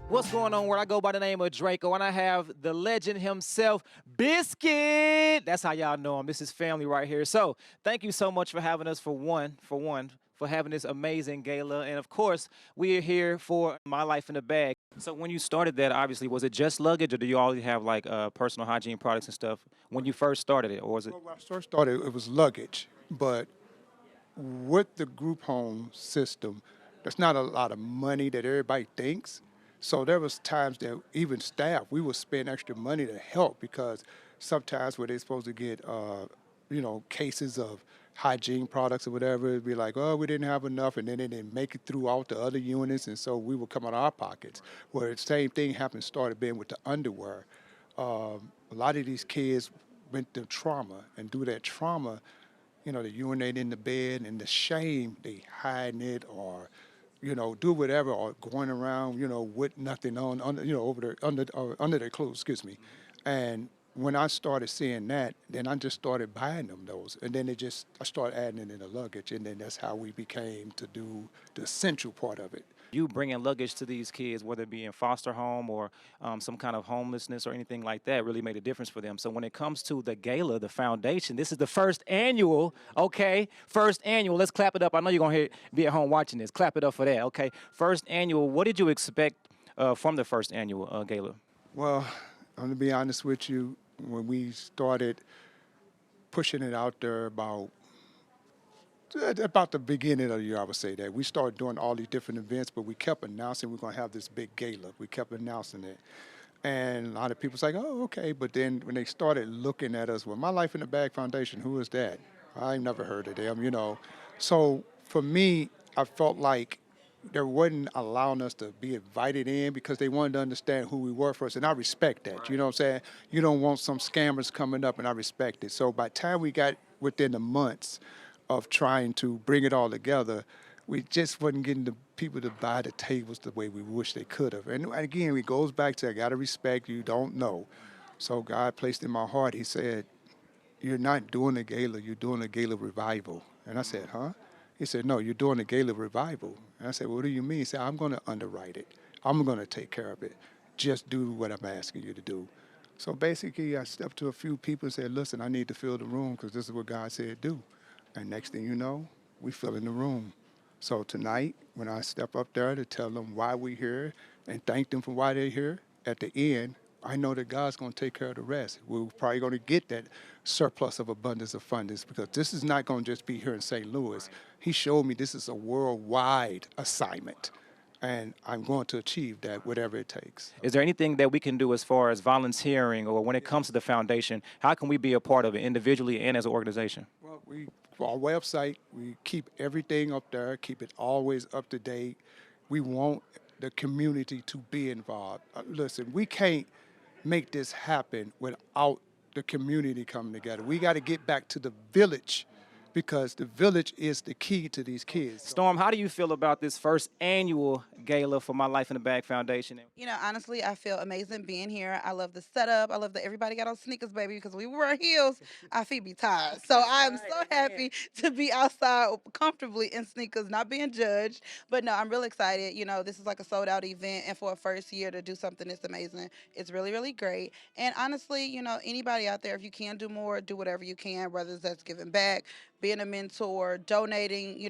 What's going on? Where I go by the name of Draco, and I have the legend himself, Biscuit. That's how y'all know him. This is family right here. So thank you so much for having us for having this amazing gala. And of course, we are here for My Life in the Bag. So when you started that, obviously, was it just luggage, or do you already have like personal hygiene products and stuff when you first started it, or was it? Well, when I first started, it was luggage, but with the group home system, there's not a lot of money that everybody thinks. So there was times that even staff, we would spend extra money to help because sometimes where they're supposed to get, cases of hygiene products or whatever, it'd be like, oh, we didn't have enough, and then they didn't make it throughout the other units, and so we would come out of our pockets. Where the same thing happened, started being with the underwear. A lot of these kids went through trauma, and through that trauma, they urinate in the bed, and the shame, they hiding it or, do whatever, or going around, with nothing on, under, over their, under their clothes, excuse me. And when I started seeing that, then I just started buying them those. And then I started adding it in the luggage. And then that's how we became to do the essential part of it. You bringing luggage to these kids, whether it be in foster home or some kind of homelessness or anything like that, really made a difference for them. So when it comes to the gala, the foundation, this is the first annual, okay? First annual. Let's clap it up. I know you're going to be at home watching this. Clap it up for that, okay? First annual. What did you expect from the first annual gala? Well, I'm going to be honest with you. When we started pushing it out there about the beginning of the year, I would say that we started doing all these different events, but we kept announcing we're going to have this big gala. We kept announcing it. And a lot of people was like, oh, okay. But then when they started looking at us, well, My Life in the Bag Foundation, who is that? I never heard of them. So for me, I felt like they wasn't allowing us to be invited in because they wanted to understand who we were first. And I respect that. You know what I'm saying? You don't want some scammers coming up, and I respect it. So by the time we got within the months of trying to bring it all together, we just wasn't getting the people to buy the tables the way we wish they could have. And again, it goes back to I gotta respect you don't know. So God placed in my heart, he said, you're not doing a gala, you're doing a gala revival. And I said, huh? He said, no, you're doing a gala revival. And I said, well, what do you mean? He said, I'm gonna underwrite it. I'm gonna take care of it. Just do what I'm asking you to do. So basically, I stepped to a few people and said, listen, I need to fill the room because this is what God said do. And next thing you know, we fill in the room. So tonight, when I step up there to tell them why we're here and thank them for why they're here, at the end, I know that God's going to take care of the rest. We're probably going to get that surplus of abundance of fundings because this is not going to just be here in St. Louis. He showed me this is a worldwide assignment, and I'm going to achieve that, whatever it takes. Is there anything that we can do as far as volunteering or when it comes to the foundation? How can we be a part of it individually and as an organization? Well, for our website, we keep everything up there, keep it always up to date. We want the community to be involved. Listen, we can't make this happen without the community coming together. We got to get back to the village because the village is the key to these kids. Storm, how do you feel about this first annual gala for My Life in the Bag Foundation? Honestly, I feel amazing being here. I love the setup. I love that everybody got on sneakers, baby, because we wear heels, our feet be tired. So I'm so happy to be outside comfortably in sneakers, not being judged. But no, I'm really excited. This is like a sold out event, and for a first year to do something that's amazing, it's really, really great. And honestly, anybody out there, if you can do more, do whatever you can, whether that's giving back, being a mentor, donating,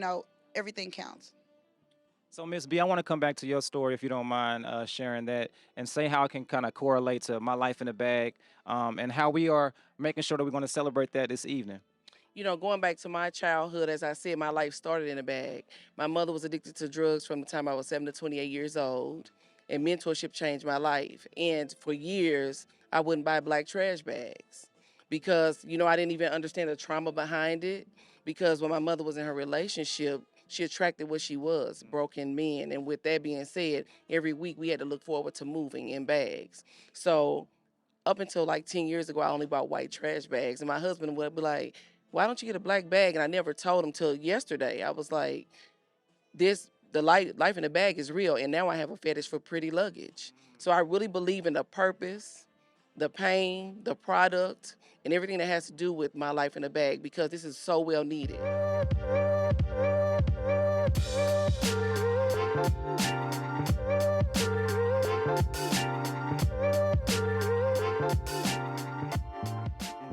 everything counts. So, Miss B, I want to come back to your story, if you don't mind sharing that, and say how it can kind of correlate to My Life in the Bag, and how we are making sure that we're going to celebrate that this evening. Going back to my childhood, as I said, my life started in a bag. My mother was addicted to drugs from the time I was 7 to 28 years old, and mentorship changed my life. And for years, I wouldn't buy black trash bags because, I didn't even understand the trauma behind it. Because when my mother was in her relationship, she attracted what she was, broken men. And with that being said, every week we had to look forward to moving in bags. So up until like 10 years ago, I only bought white trash bags. And my husband would be like, why don't you get a black bag? And I never told him till yesterday. I was like, the life in the bag is real. And now I have a fetish for pretty luggage. So I really believe in the purpose, the pain, the product, and everything that has to do with my life in the bag because this is so well needed.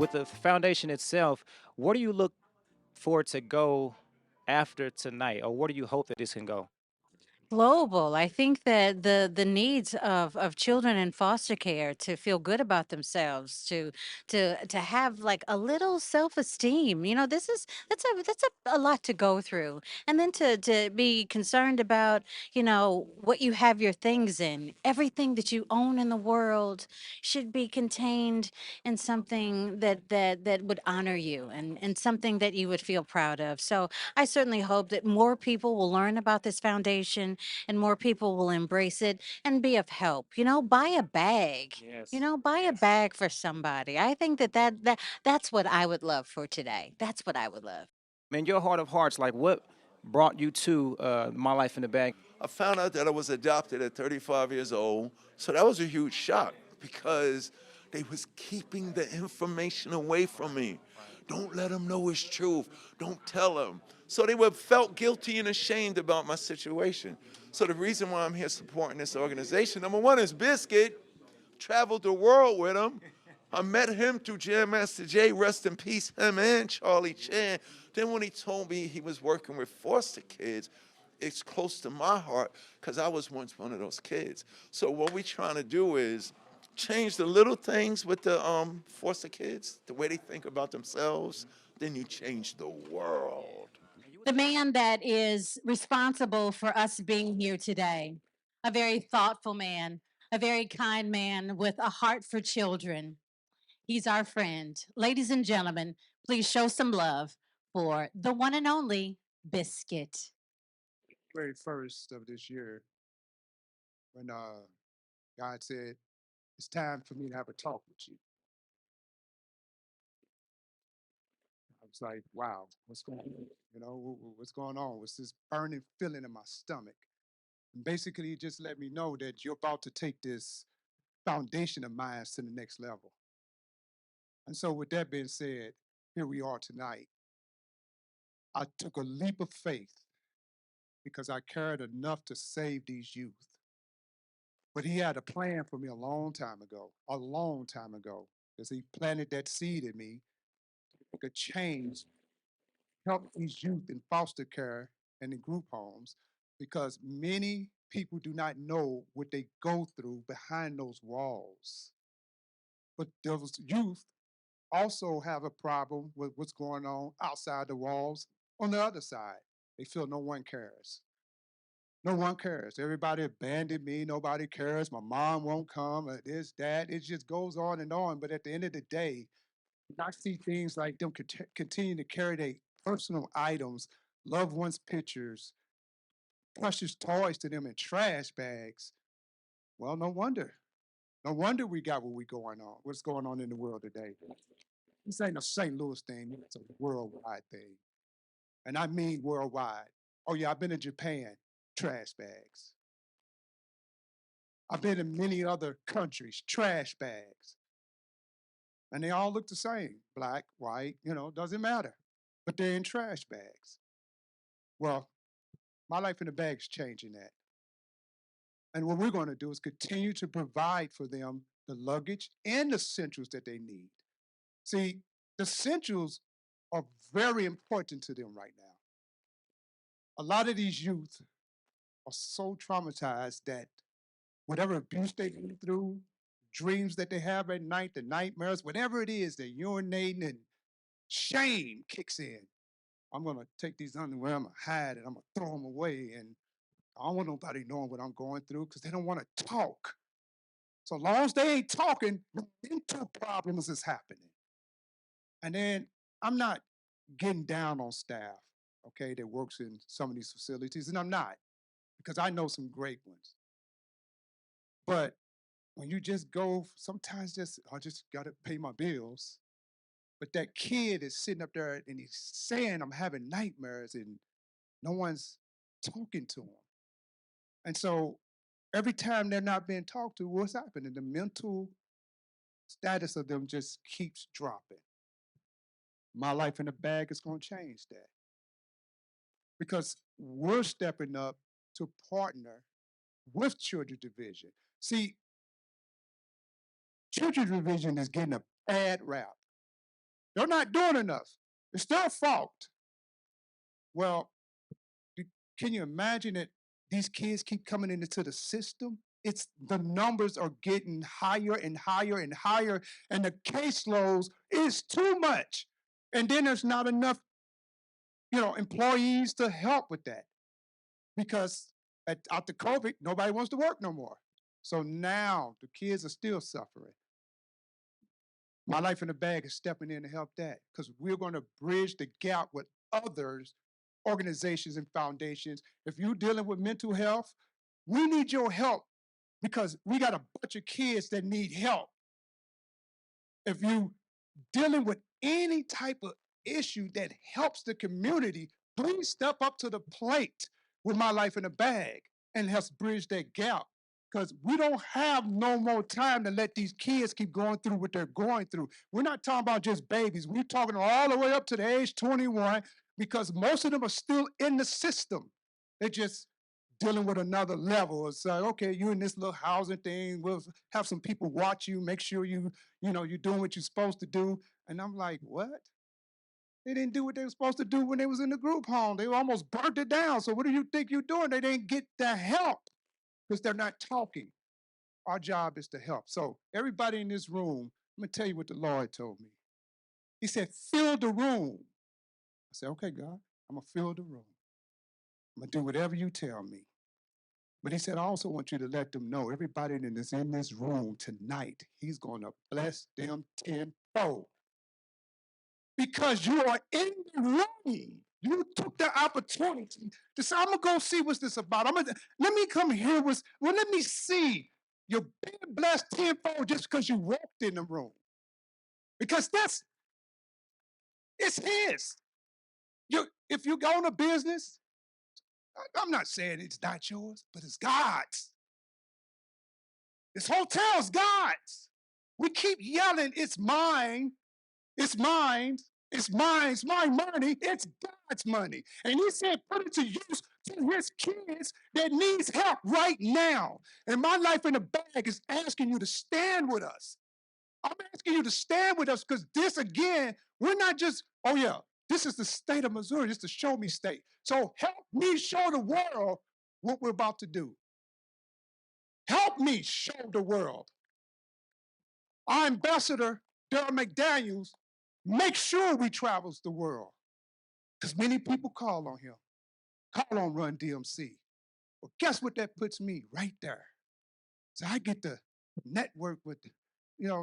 with the foundation itself, where do you look for it to go after tonight, or where do you hope that this can go? Global. I think that the needs of children in foster care to feel good about themselves, to have like a little self-esteem. You know, this is that's a lot to go through. And then to be concerned about, you know, what you have your things in. Everything that you own in the world should be contained in something that would honor you and something that you would feel proud of. So I certainly hope that more people will learn about this foundation and more people will embrace it and be of help. You know, buy a bag. You Yes. know, buy a bag for somebody. I think that's what I would love for today. That's what I would love. Man, your heart of hearts, like what brought you to My Life in the Bag? I found out that I was adopted at 35 years old. So that was a huge shock because they was keeping the information away from me. Don't let them know it's truth. Don't tell them. So they were felt guilty and ashamed about my situation. So the reason why I'm here supporting this organization, number one is Biscuit. Traveled the world with him. I met him through Jam Master Jay, rest in peace, him and Charlie Chan. Then when he told me he was working with foster kids, it's close to my heart because I was once one of those kids. So what we're trying to do is change the little things with the foster kids, the way they think about themselves, then you change the world. The man that is responsible for us being here today, a very thoughtful man, a very kind man with a heart for children. He's our friend. Ladies and gentlemen, please show some love for the one and only Biscuit. Very first of this year, when God said, "It's time for me to have a talk with you," I was like, "Wow, what's going on? You know, what's going on?" What's this burning feeling in my stomach? And basically, he just let me know that you're about to take this foundation of mine to the next level. And so, with that being said, here we are tonight. I took a leap of faith because I cared enough to save these youth. But he had a plan for me a long time ago, because he planted that seed in me to make a change, help these youth in foster care and in group homes, because many people do not know what they go through behind those walls. But those youth also have a problem with what's going on outside the walls on the other side. They feel no one cares. No one cares. Everybody abandoned me. Nobody cares. My mom won't come. This, that. It just goes on and on. But at the end of the day, I see things like them continue to carry their personal items, loved ones' pictures, precious toys to them in trash bags. Well, no wonder. No wonder we got what we going on. What's going on in the world today? This ain't a St. Louis thing. It's a worldwide thing, and I mean worldwide. Oh yeah, I've been to Japan. Trash bags. I've been in many other countries, trash bags, and they all look the same black, white, doesn't matter. But they're in trash bags. Well, my life in the bag is changing that. And what we're going to do is continue to provide for them the luggage and the essentials that they need. See, the essentials are very important to them right now. A lot of these youth are so traumatized that whatever abuse they've been through, dreams that they have at night, the nightmares, whatever it is, they're urinating and shame kicks in. I'm gonna take these underwear, I'm gonna hide it, I'm gonna throw them away, and I don't want nobody knowing what I'm going through because they don't want to talk. So long as they ain't talking, mental problems is happening. And then I'm not getting down on staff, okay, that works in some of these facilities, and I'm not because I know some great ones. But when you just go, sometimes just I just gotta pay my bills. But that kid is sitting up there and he's saying I'm having nightmares and no one's talking to him. And so every time they're not being talked to, what's happening? The mental status of them just keeps dropping. My life in the bag is going to change that because we're stepping up to partner with Children's Division. See, Children's Division is getting a bad rap. They're not doing enough. It's their fault. Well, can you imagine that these kids keep coming into the system? It's the numbers are getting higher and higher and higher, and the caseloads is too much. And then there's not enough, employees to help with that because after COVID, nobody wants to work no more. So now the kids are still suffering. My Life in a Bag is stepping in to help that because we're going to bridge the gap with others, organizations, and foundations. If you're dealing with mental health, we need your help because we got a bunch of kids that need help. If you dealing with any type of issue that helps the community, please step up to the plate with My Life in a Bag and help bridge that gap. Because we don't have no more time to let these kids keep going through what they're going through. We're not talking about just babies. We're talking all the way up to the age 21 because most of them are still in the system. They're just dealing with another level. It's like, okay, you're in this little housing thing. We'll have some people watch you, make sure you're doing what you're supposed to do. And I'm like, what? They didn't do what they were supposed to do when they was in the group home. They almost burnt it down. So what do you think you're doing? They didn't get the help because they're not talking. Our job is to help. So everybody in this room, I'm gonna tell you what the Lord told me. He said, fill the room. I said, okay, God, I'm gonna fill the room. I'm gonna do whatever you tell me. But he said, I also want you to let them know, everybody that is in this room tonight, he's gonna bless them tenfold. Because you are in the room. You took the opportunity to say, I'm gonna go see what's this about. Let me come here let me see. You're being blessed tenfold just because you walked in the room. Because it's his. If you own a business, I'm not saying it's not yours, but it's God's. This hotel's God's. We keep yelling, it's mine, it's mine, it's mine, it's my money, it's God's money. And he said, put it to use to his kids that needs help right now. And My Life in a Bag is asking you to stand with us. I'm asking you to stand with us because this again, we're not just, oh yeah, this is the state of Missouri, this is the show me state. So help me show the world what we're about to do. Help me show the world. Our ambassador, Daryl McDaniels, make sure we travels the world. Because many people call on him, call on Run DMC. Well, guess what that puts me right there? So I get to network with,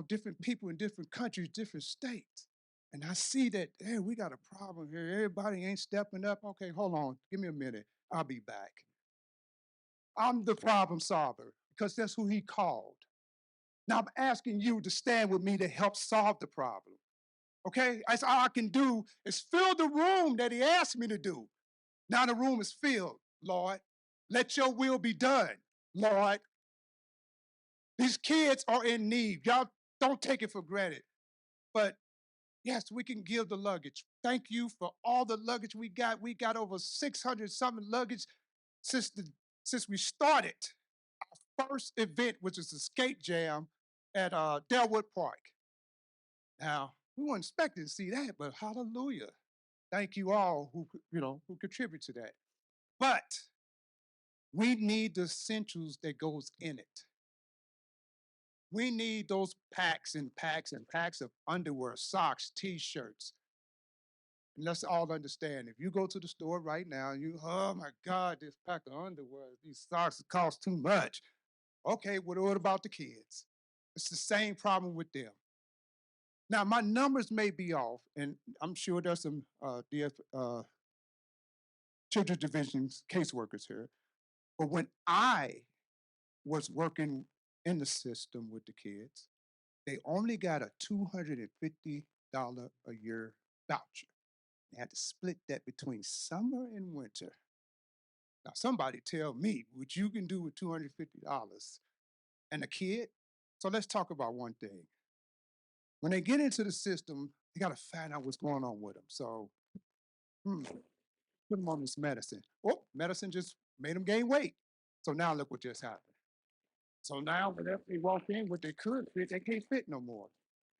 different people in different countries, different states. And I see that, hey, we got a problem here. Everybody ain't stepping up. Okay, hold on. Give me a minute. I'll be back. I'm the problem solver because that's who he called. Now I'm asking you to stand with me to help solve the problem. Okay? That's all I can do is fill the room that he asked me to do. Now the room is filled, Lord. Let your will be done, Lord. These kids are in need. Y'all don't take it for granted. But yes, we can give the luggage. Thank you for all the luggage we got. We got over 600 something luggage since we started our first event, which is the skate jam at Delwood Park. Now, we weren't expecting to see that, but hallelujah. Thank you all who contribute to that. But we need the essentials that goes in it. We need those packs and packs and packs of underwear, socks, t-shirts. And let's all understand, if you go to the store right now and oh my God, this pack of underwear, these socks cost too much. Okay, what about the kids? It's the same problem with them. Now, my numbers may be off, and I'm sure there's some Children's Division's caseworkers here. But when I was working in the system with the kids, they only got a $250 a year voucher. They had to split that between summer and winter. Now, somebody tell me what you can do with $250 and a kid. So let's talk about one thing. When they get into the system, they got to find out what's going on with them. So, put them on this medicine. Oh, medicine just made them gain weight. So now look what just happened. So now whenever they walk in with their current fit, they can't fit no more.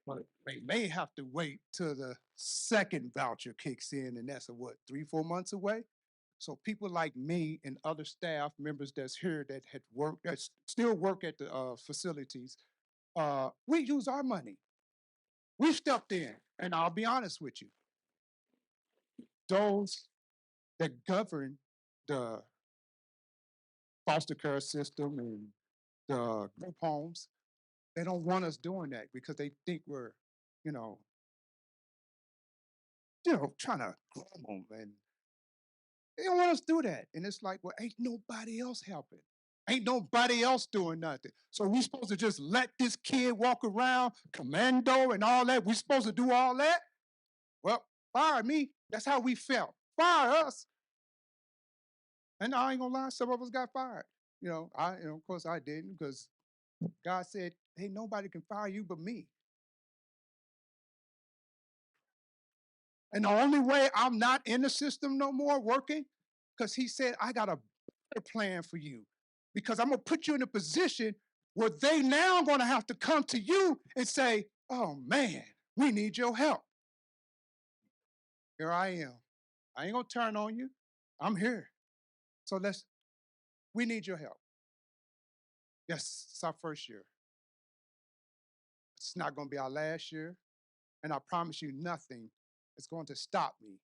but they may have to wait till the second voucher kicks in, and that's what, 3, 4 months away. So people like me and other staff members that's here that had worked, that still work at the facilities, we use our money. We stepped in, and I'll be honest with you, those that govern the foster care system and the group homes, they don't want us doing that because they think we're, you know, trying to groom them, and they don't want us to do that. And it's like, well, ain't nobody else helping. Ain't nobody else doing nothing. So we supposed to just let this kid walk around commando and all that? We supposed to do all that? Well, fire me. That's how we felt. Fire us. And I ain't gonna lie, some of us got fired. Of course I didn't, because God said, hey, nobody can fire you but me. And the only way I'm not in the system no more working, because he said, I got a better plan for you. Because I'm going to put you in a position where they now going to have to come to you and say, oh man, we need your help. Here I am. I ain't going to turn on you. I'm here. So we need your help. Yes, it's our first year. It's not going to be our last year. And I promise you, nothing is going to stop me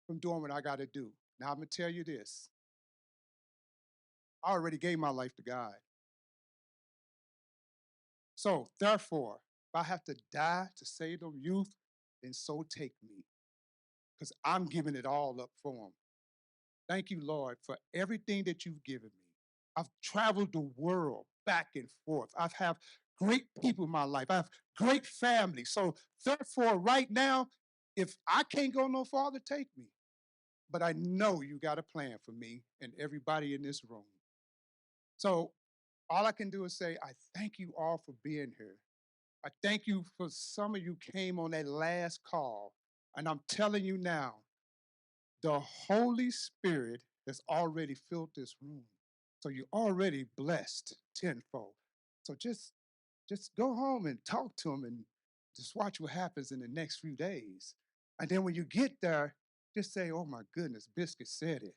from doing what I got to do. Now, I'm going to tell you this. I already gave my life to God. So, therefore, if I have to die to save them youth, then so take me, because I'm giving it all up for them. Thank you, Lord, for everything that you've given me. I've traveled the world back and forth. I've had great people in my life. I have great family. So, therefore, right now, if I can't go no farther, take me. But I know you got a plan for me and everybody in this room. So, all I can do is say, I thank you all for being here. I thank you for some of you came on that last call. And I'm telling you now, the Holy Spirit has already filled this room. So you're already blessed tenfold. So just go home and talk to him and just watch what happens in the next few days. And then when you get there, just say, oh my goodness, Biscuit said it.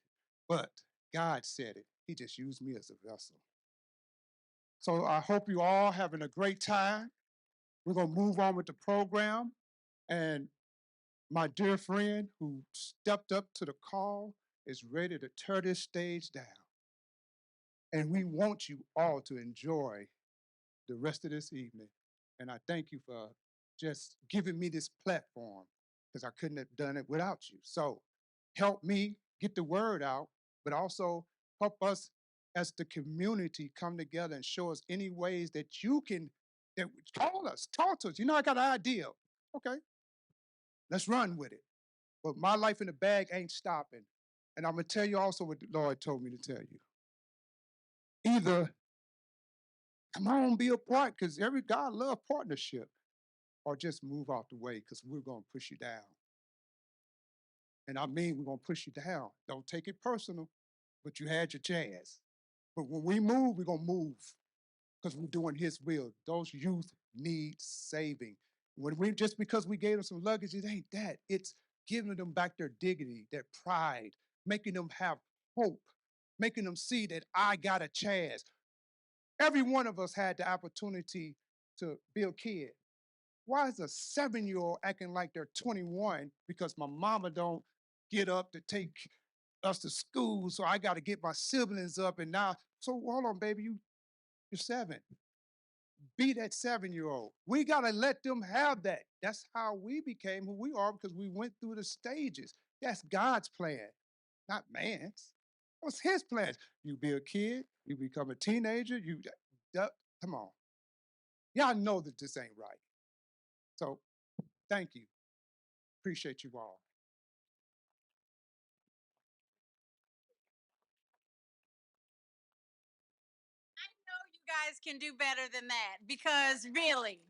But God said it. He just used me as a vessel. So I hope you all having a great time. We're going to move on with the program. And my dear friend who stepped up to the call is ready to tear this stage down. And we want you all to enjoy the rest of this evening. And I thank you for just giving me this platform, because I couldn't have done it without you. So help me get the word out, but also help us as the community come together and show us any ways that you can call us, talk to us. I got an idea. Okay, let's run with it. But my life in the bag ain't stopping. And I'm gonna tell you also what the Lord told me to tell you. Either come on, be a part, because every God love partnership, or just move out the way, because we're gonna push you down. And I mean, we're gonna push you down. Don't take it personal, but you had your chance. But when we move, we're gonna move, because we're doing His will. Those youth need saving. When we just because we gave them some luggage, it ain't that. It's giving them back their dignity, their pride, making them have hope, making them see that I got a chance. Every one of us had the opportunity to be a kid. Why is a 7-year-old acting like they're 21 because my mama don't get up to take us to school, so I got to get my siblings up, and now, so hold on, baby, you're 7. Be that 7-year-old. We got to let them have that. That's how we became who we are, because we went through the stages. That's God's plan, not man's. What's His plan? You be a kid, you become a teenager, come on. Y'all know that this ain't right. So thank you. Appreciate you all. Know you guys can do better than that, because really,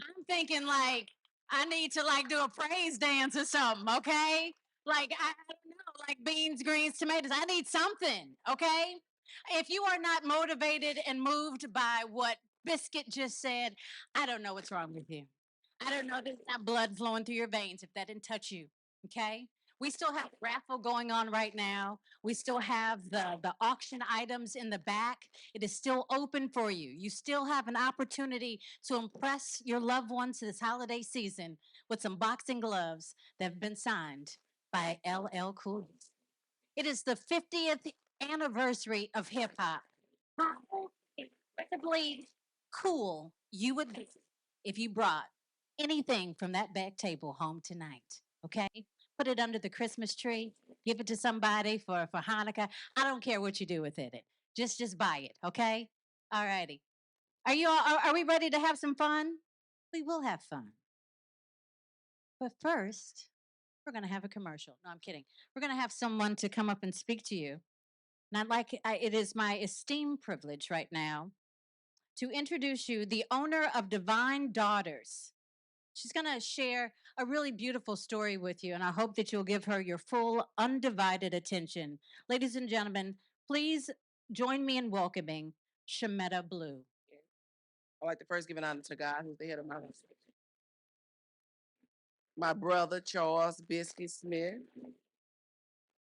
I'm thinking like I need to like do a praise dance or something, okay? Like I don't know, like beans, greens, tomatoes. I need something, okay? If you are not motivated and moved by what Biscuit just said, I don't know what's wrong with you. I don't know, there's not blood flowing through your veins if that didn't touch you. Okay. We still have raffle going on right now. We still have the auction items in the back. It is still open for you. You still have an opportunity to impress your loved ones this holiday season with some boxing gloves that have been signed by LL Cool J. It is the 50th anniversary of hip hop. How incredibly cool you would be if you brought anything from that back table home tonight. Okay? Put it under the Christmas tree, give it to somebody for Hanukkah. I don't care what you do with it. Just buy it, okay? All righty. Are we ready to have some fun? We will have fun. But first, we're going to have a commercial. No, I'm kidding. We're going to have someone to come up and speak to you. And it is my esteemed privilege right now to introduce you the owner of Divine Daughters. She's going to share a really beautiful story with you, and I hope that you'll give her your full, undivided attention. Ladies and gentlemen, please join me in welcoming Shametta Blue. I'd like to first give an honor to God, who's the head of my life. My brother, Charles Biscuit Smith,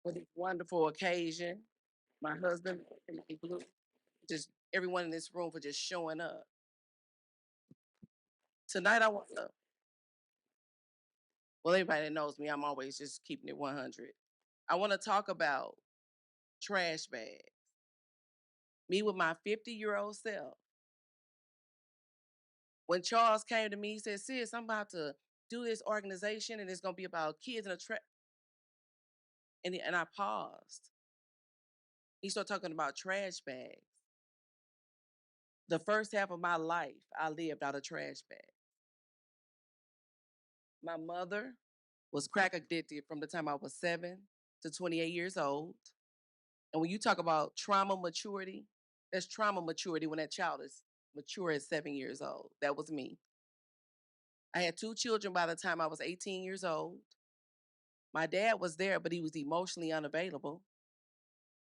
for this wonderful occasion. My husband, Blue, just everyone in this room for just showing up. Tonight, well, everybody that knows me, I'm always just keeping it 100. I want to talk about trash bags. Me with my 50-year-old self. When Charles came to me, he said, "Sis, I'm about to do this organization and it's going to be about kids in a trash." And I paused. He started talking about trash bags. The first half of my life, I lived out of trash bags. My mother was crack addicted from the time I was 7 to 28 years old. And when you talk about trauma maturity, that's trauma maturity when that child is mature at 7 years old. That was me. I had 2 children by the time I was 18 years old. My dad was there, but he was emotionally unavailable.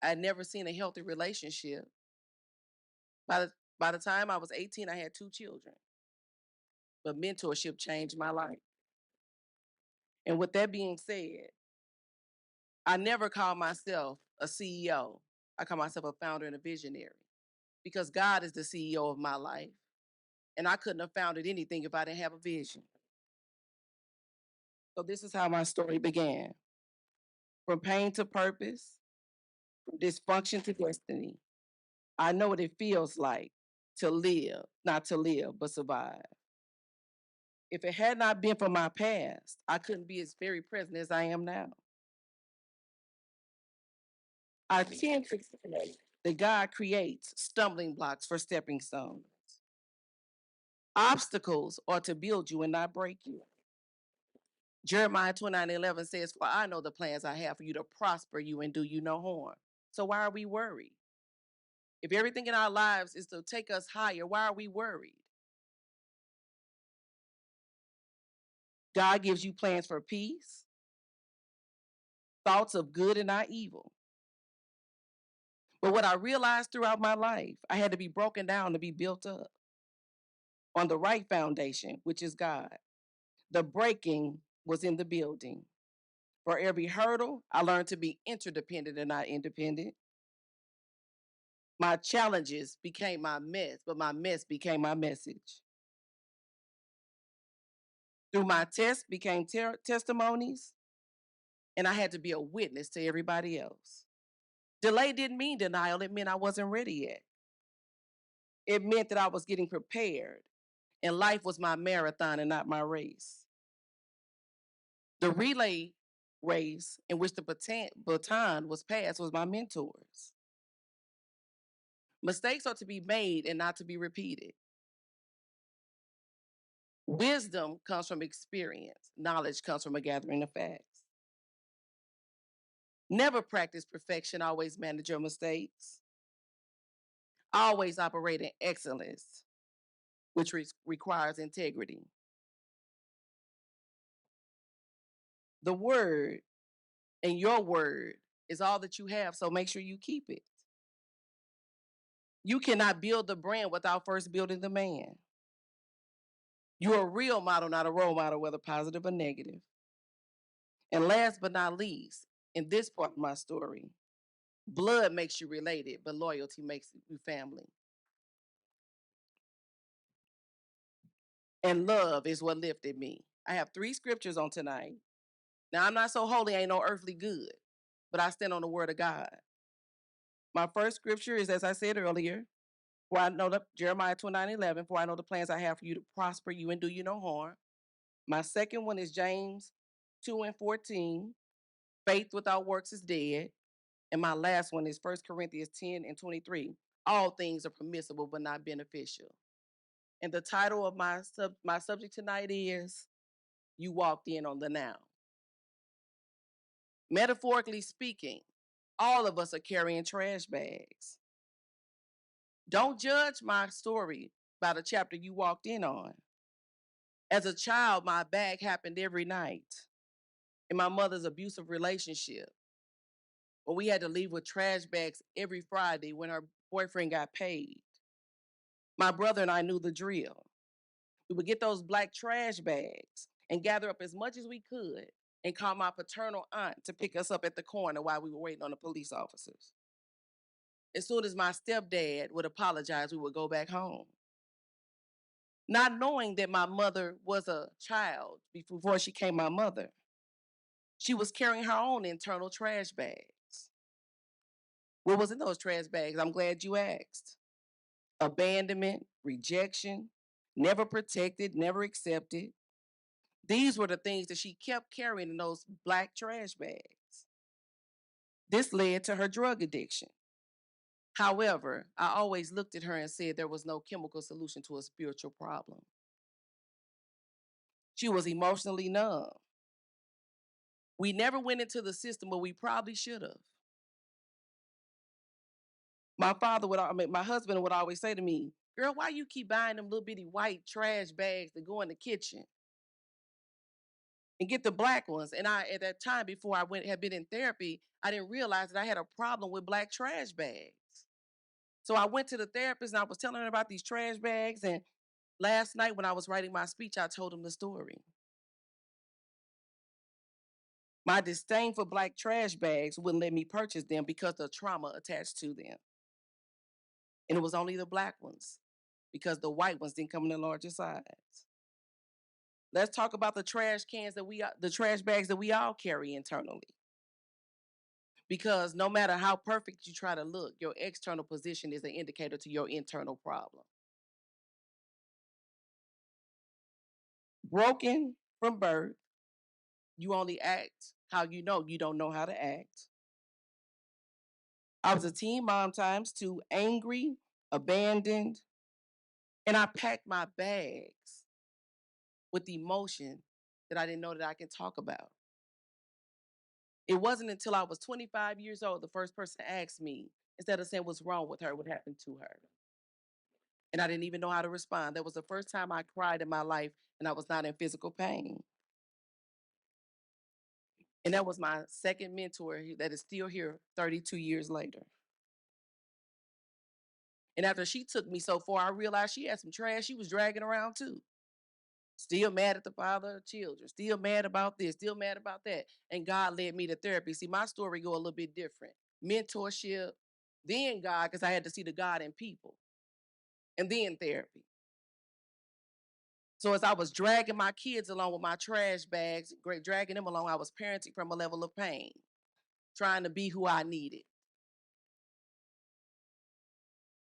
I had never seen a healthy relationship. By the time I was 18, I had 2 children. But mentorship changed my life. And with that being said, I never call myself a CEO. I call myself a founder and a visionary because God is the CEO of my life. And I couldn't have founded anything if I didn't have a vision. So this is how my story began. From pain to purpose, from dysfunction to destiny. I know what it feels like to live, not to live, but survive. If it had not been for my past, I couldn't be as very present as I am now. I tend to say that God creates stumbling blocks for stepping stones. Obstacles are to build you and not break you. Jeremiah 29:11 says, "For I know the plans I have for you to prosper you and do you no harm." So why are we worried? If everything in our lives is to take us higher, why are we worried? God gives you plans for peace, thoughts of good and not evil. But what I realized throughout my life, I had to be broken down to be built up on the right foundation, which is God. The breaking was in the building. For every hurdle, I learned to be interdependent and not independent. My challenges became my mess, but my mess became my message. Through my tests became testimonies, and I had to be a witness to everybody else. Delay didn't mean denial, it meant I wasn't ready yet. It meant that I was getting prepared, and life was my marathon and not my race. The relay race in which the baton was passed was my mentors. Mistakes are to be made and not to be repeated. Wisdom comes from experience. Knowledge comes from a gathering of facts. Never practice perfection, always manage your mistakes. Always operate in excellence, which requires integrity. The word and your word is all that you have, so make sure you keep it. You cannot build the brand without first building the man. You're a real model, not a role model, whether positive or negative. And last but not least, in this part of my story, blood makes you related, but loyalty makes you family. And love is what lifted me. I have 3 scriptures on tonight. Now, I'm not so holy, ain't no earthly good, but I stand on the word of God. My first scripture is, as I said earlier, for I know the Jeremiah 29:11, for I know the plans I have for you to prosper you and do you no harm. My second one is James 2:14, faith without works is dead. And my last one is 1 Corinthians 10:23, all things are permissible but not beneficial. And the title of my subject tonight is You Walked In on the Now. Metaphorically speaking, all of us are carrying trash bags. Don't judge my story by the chapter you walked in on. As a child, my bag happened every night in my mother's abusive relationship, where we had to leave with trash bags every Friday when her boyfriend got paid. My brother and I knew the drill. We would get those black trash bags and gather up as much as we could and call my paternal aunt to pick us up at the corner while we were waiting on the police officers. As soon as my stepdad would apologize, we would go back home. Not knowing that my mother was a child before she became my mother, she was carrying her own internal trash bags. What was in those trash bags? I'm glad you asked. Abandonment, rejection, never protected, never accepted. These were the things that she kept carrying in those black trash bags. This led to her drug addiction. However, I always looked at her and said there was no chemical solution to a spiritual problem. She was emotionally numb. We never went into the system, but we probably should have. My husband would always say to me, "Girl, why you keep buying them little bitty white trash bags that go in the kitchen and get the black ones?" And at that time, before had been in therapy, I didn't realize that I had a problem with black trash bags. So I went to the therapist and I was telling her about these trash bags. And last night when I was writing my speech, I told him the story. My disdain for black trash bags wouldn't let me purchase them because of the trauma attached to them. And it was only the black ones because the white ones didn't come in the larger size. Let's talk about the trash cans the trash bags that we all carry internally. Because no matter how perfect you try to look, your external position is an indicator to your internal problem. Broken from birth, you only act how you don't know how to act. I was a teen mom times 2, angry, abandoned, and I packed my bags with emotion that I didn't know that I can talk about. It wasn't until I was 25 years old the first person asked me, instead of saying what's wrong with her, what happened to her. And I didn't even know how to respond. That was the first time I cried in my life and I was not in physical pain. And that was my second mentor that is still here 32 years later. And after she took me so far, I realized she had some trash she was dragging around too. Still mad at the father of children, still mad about this, still mad about that. And God led me to therapy. See, my story go a little bit different. Mentorship, then God, because I had to see the God in people, and then therapy. So as I was dragging my kids along with my trash bags, dragging them along, I was parenting from a level of pain, trying to be who I needed,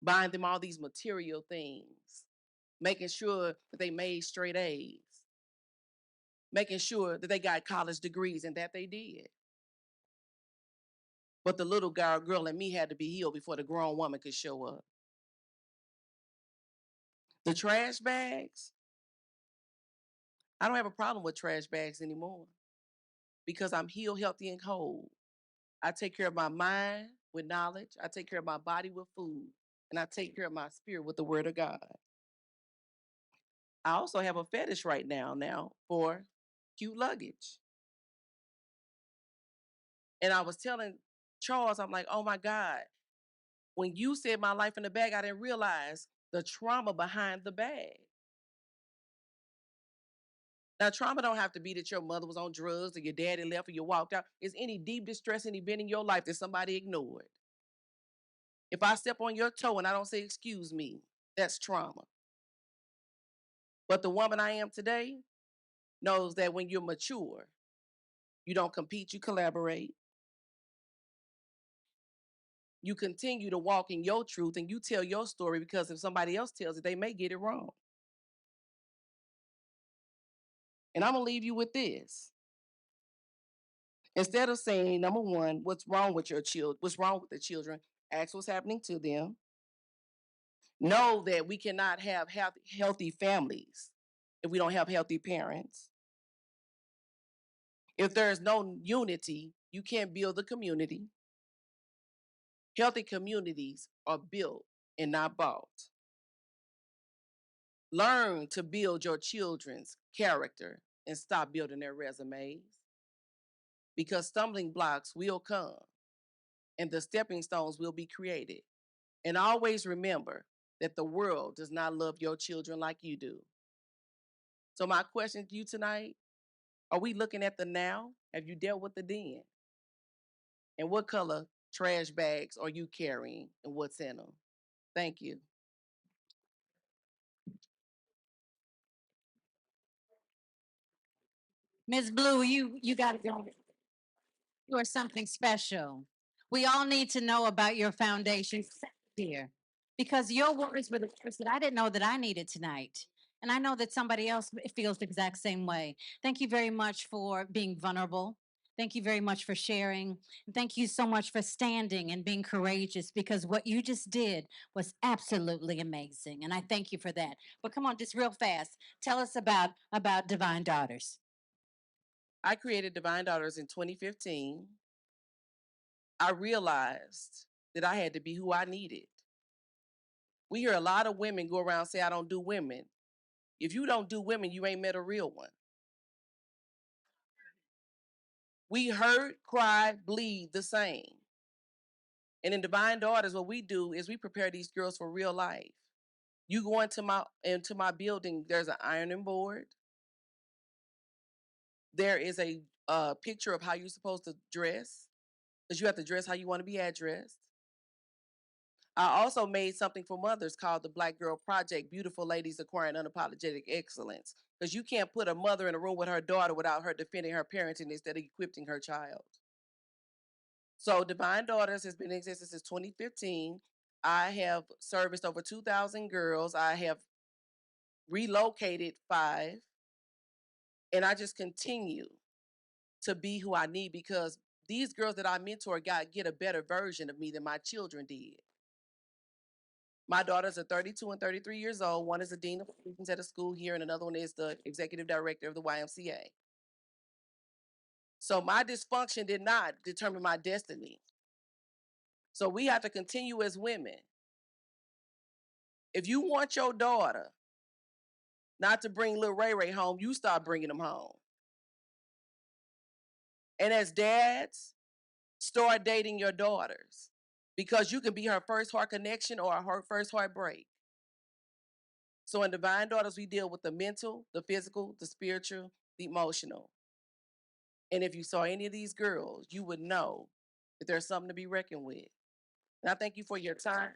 buying them all these material things, making sure that they made straight A's, making sure that they got college degrees, and that they did. But the little girl in me had to be healed before the grown woman could show up. The trash bags, I don't have a problem with trash bags anymore because I'm healed, healthy, and whole. I take care of my mind with knowledge, I take care of my body with food, and I take care of my spirit with the word of God. I also have a fetish right now for cute luggage. And I was telling Charles, I'm like, oh my God, when you said my life in the bag, I didn't realize the trauma behind the bag. Now, trauma don't have to be that your mother was on drugs or your daddy left or you walked out. It's any deep distressing event in your life that somebody ignored. If I step on your toe and I don't say excuse me, that's trauma. But the woman I am today knows that when you're mature, you don't compete, you collaborate. You continue to walk in your truth and you tell your story, because if somebody else tells it, they may get it wrong. And I'm going to leave you with this. Instead of saying, number one, what's wrong with your children, what's wrong with the children, ask what's happening to them. Know that we cannot have healthy families if we don't have healthy parents. If there is no unity, you can't build a community. Healthy communities are built and not bought. Learn to build your children's character and stop building their resumes, because stumbling blocks will come and the stepping stones will be created. And always remember that the world does not love your children like you do. So my question to you tonight, are we looking at the now? Have you dealt with the then? And what color trash bags are you carrying and what's in them? Thank you. Ms. Blue, you got to go. You are something special. We all need to know about your foundation, dear, because your words were the words that I didn't know that I needed tonight. And I know that somebody else feels the exact same way. Thank you very much for being vulnerable. Thank you very much for sharing. Thank you so much for standing and being courageous, because what you just did was absolutely amazing. And I thank you for that. But come on, just real fast. Tell us about Divine Daughters. I created Divine Daughters in 2015. I realized that I had to be who I needed. We hear a lot of women go around say, I don't do women. If you don't do women, you ain't met a real one. We hurt, cry, bleed the same. And in Divine Daughters, what we do is we prepare these girls for real life. You go into my building, there's an ironing board. There is a picture of how you're supposed to dress, because you have to dress how you want to be addressed. I also made something for mothers called the Black Girl Project, Beautiful Ladies Acquiring Unapologetic Excellence. Because you can't put a mother in a room with her daughter without her defending her parenting instead of equipping her child. So Divine Daughters has been in existence since 2015. I have serviced over 2,000 girls. I have relocated 5. And I just continue to be who I need, because these girls that I mentor get a better version of me than my children did. My daughters are 32 and 33 years old. One is a dean of students at a school here, and another one is the executive director of the YMCA. So my dysfunction did not determine my destiny. So we have to continue as women. If you want your daughter not to bring little Ray Ray home, you start bringing them home. And as dads, start dating your daughters, because you can be her first heart connection or her first heartbreak. So in Divine Daughters, we deal with the mental, the physical, the spiritual, the emotional. And if you saw any of these girls, you would know that there's something to be reckoned with. And I thank you for your time,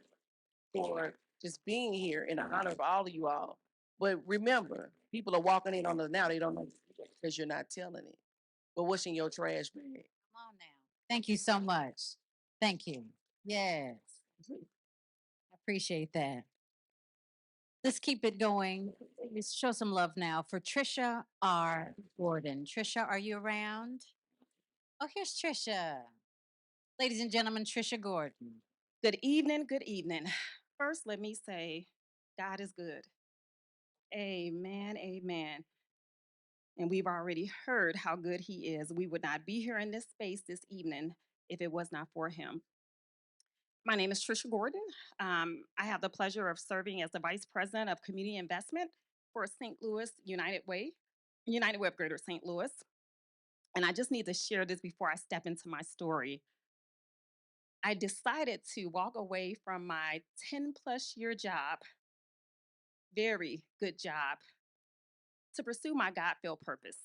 for just being here, in honor of all of you all. But remember, people are walking in on us now, they don't know because you're not telling it. But what's in your trash bag? Come on now. Thank you so much. Thank you. Yes. I appreciate that. Let's keep it going. Let's show some love now for Trisha R. Gordon. Trisha, are you around? Oh, here's Trisha. Ladies and gentlemen, Trisha Gordon. Good evening. Good evening. First, let me say, God is good. Amen. Amen. And we've already heard how good He is. We would not be here in this space this evening if it was not for Him. My name is Trisha Gordon. I have the pleasure of serving as the Vice President of Community Investment for St. Louis United Way of Greater St. Louis. And I just need to share this before I step into my story. I decided to walk away from my 10 plus year job, very good job, to pursue my God filled purpose.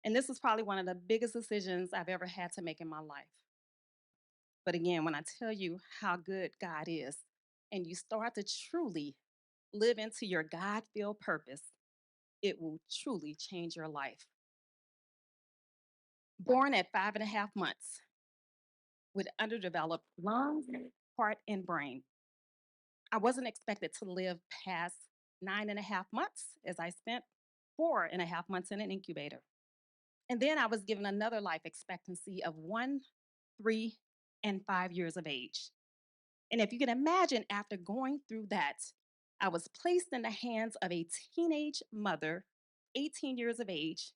And this was probably one of the biggest decisions I've ever had to make in my life. But again, when I tell you how good God is, and you start to truly live into your God filled purpose, it will truly change your life. Born at 5.5 months with underdeveloped lungs, heart, and brain, I wasn't expected to live past 9.5 months, as I spent 4.5 months in an incubator. And then I was given another life expectancy of 1, 3, and 5 years of age. And if you can imagine, after going through that, I was placed in the hands of a teenage mother, 18 years of age,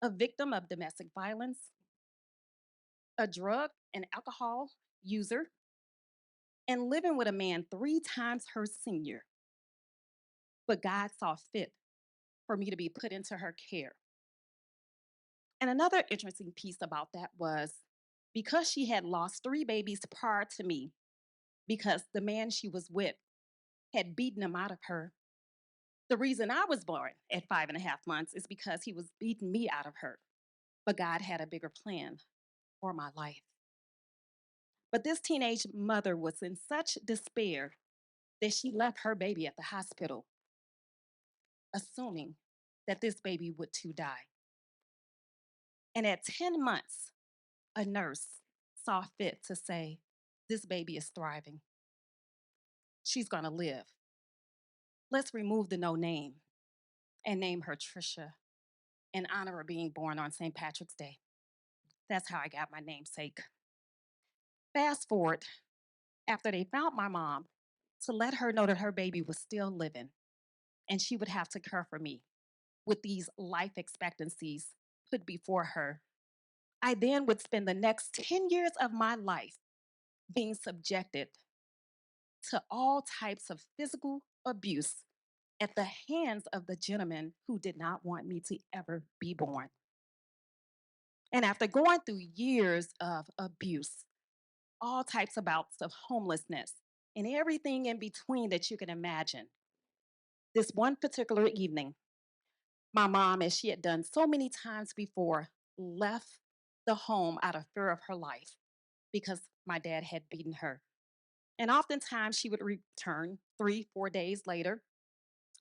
a victim of domestic violence, a drug and alcohol user, and living with a man 3 times her senior. But God saw fit for me to be put into her care. And another interesting piece about that was because she had lost 3 babies prior to me, because the man she was with had beaten them out of her. The reason I was born at 5.5 months is because he was beating me out of her. But God had a bigger plan for my life. But this teenage mother was in such despair that she left her baby at the hospital, assuming that this baby would too die. And at 10 months, a nurse saw fit to say, "This baby is thriving. She's going to live. Let's remove the no name and name her Trisha in honor of being born on St. Patrick's Day." That's how I got my namesake. Fast forward, after they found my mom, to let her know that her baby was still living and she would have to care for me with these life expectancies put before her, I then would spend the next 10 years of my life being subjected to all types of physical abuse at the hands of the gentleman who did not want me to ever be born. And after going through years of abuse, all types of bouts of homelessness, and everything in between that you can imagine, this one particular evening, my mom, as she had done so many times before, left the home out of fear of her life because my dad had beaten her. And oftentimes she would return 3, 4 days later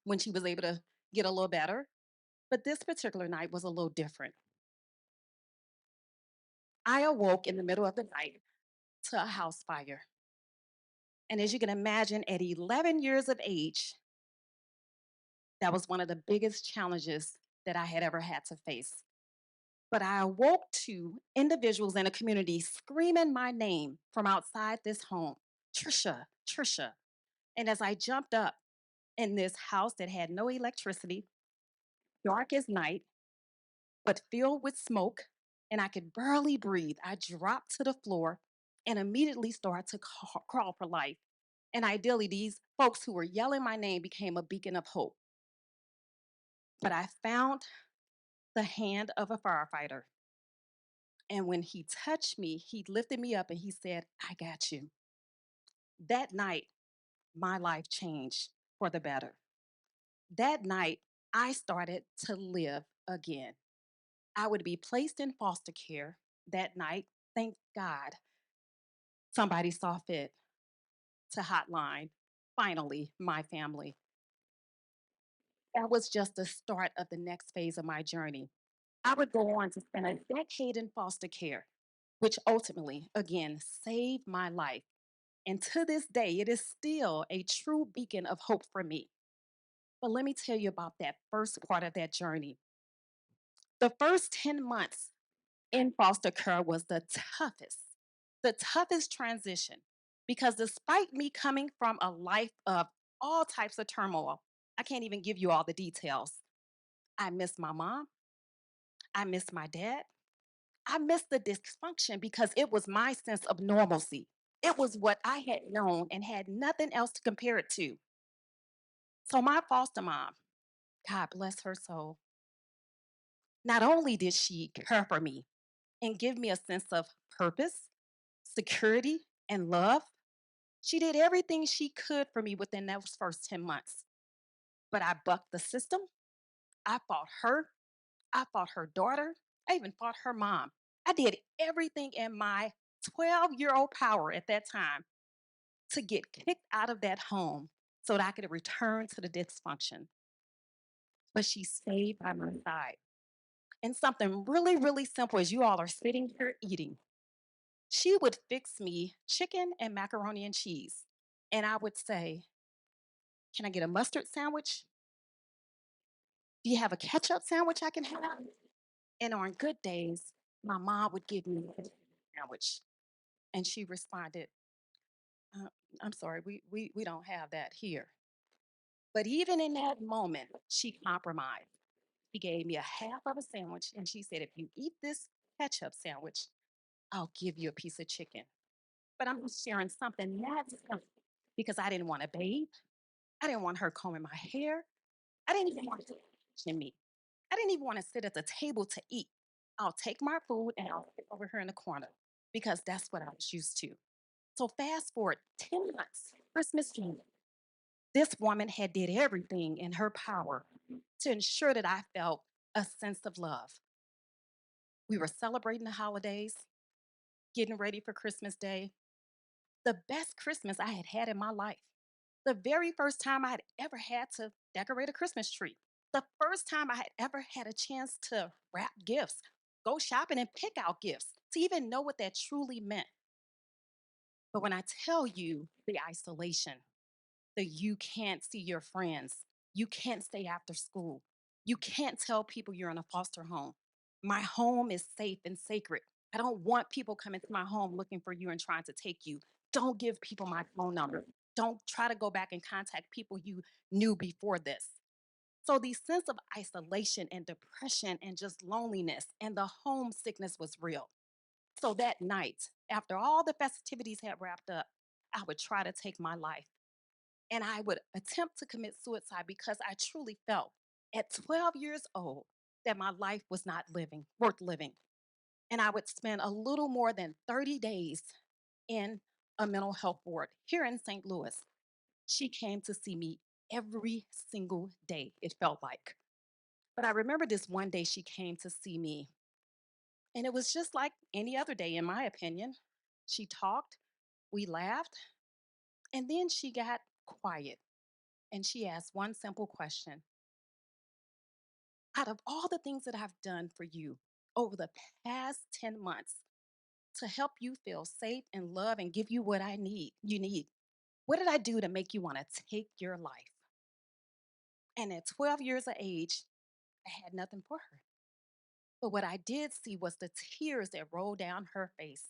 when she was able to get a little better. But this particular night was a little different. I awoke in the middle of the night to a house fire. And as you can imagine, at 11 years of age, that was one of the biggest challenges that I had ever had to face. But I awoke to individuals in a community screaming my name from outside this home, "Trisha, Trisha." And as I jumped up in this house that had no electricity, dark as night, but filled with smoke, and I could barely breathe, I dropped to the floor and immediately started to crawl for life. And ideally, these folks who were yelling my name became a beacon of hope. But I found the hand of a firefighter. And when he touched me, he lifted me up and he said, "I got you." That night, my life changed for the better. That night, I started to live again. I would be placed in foster care that night. Thank God somebody saw fit to hotline, finally, my family. That was just the start of the next phase of my journey. I would go on to spend a decade in foster care, which ultimately, again, saved my life. And to this day, it is still a true beacon of hope for me. But let me tell you about that first part of that journey. The first 10 months in foster care was the toughest transition, because despite me coming from a life of all types of turmoil, I can't even give you all the details. I miss my mom. I miss my dad. I miss the dysfunction because it was my sense of normalcy. It was what I had known and had nothing else to compare it to. So, my foster mom, God bless her soul, not only did she care for me and give me a sense of purpose, security, and love, she did everything she could for me within those first 10 months. But I bucked the system I fought her. I fought her daughter. I even fought her mom. I did everything in my 12-year-old power at that time to get kicked out of that home so that I could return to the dysfunction. But she stayed by my side. And something really, really simple as you all are sitting here eating, she would fix me chicken and macaroni and cheese. And I would say, "Can I get a mustard sandwich? Do you have a ketchup sandwich I can have?" And on good days, my mom would give me a sandwich. And she responded, uh, "I'm sorry, we don't have that here." But even in that moment, she compromised. She gave me a half of a sandwich and she said, "If you eat this ketchup sandwich, I'll give you a piece of chicken." But I'm just sharing something that's because I didn't want to bathe. I didn't want her combing my hair. I didn't even want to touch me. I didn't even want to sit at the table to eat. I'll take my food and I'll sit over here in the corner because that's what I was used to. So fast forward 10 months, Christmas Eve, this woman had did everything in her power to ensure that I felt a sense of love. We were celebrating the holidays, getting ready for Christmas Day, the best Christmas I had had in my life. The very first time I had ever had to decorate a Christmas tree. The first time I had ever had a chance to wrap gifts, go shopping and pick out gifts, to even know what that truly meant. But when I tell you the isolation, that you can't see your friends, you can't stay after school, you can't tell people you're in a foster home. My home is safe and sacred. I don't want people coming to my home looking for you and trying to take you. Don't give people my phone number. Don't try to go back and contact people you knew before this. So the sense of isolation and depression and just loneliness and the homesickness was real. So that night, after all the festivities had wrapped up, I would try to take my life and I would attempt to commit suicide because I truly felt at 12 years old that my life was not worth living. And I would spend a little more than 30 days in a mental health ward here in St. Louis. She came to see me every single day, it felt like. But I remember this one day she came to see me, and it was just like any other day, in my opinion. She talked, we laughed, and then she got quiet and she asked one simple question: "Out of all the things that I've done for you over the past 10 months to help you feel safe and love and give you what you need, what did I do to make you want to take your life?" And at 12 years of age, I had nothing for her. But what I did see was the tears that rolled down her face.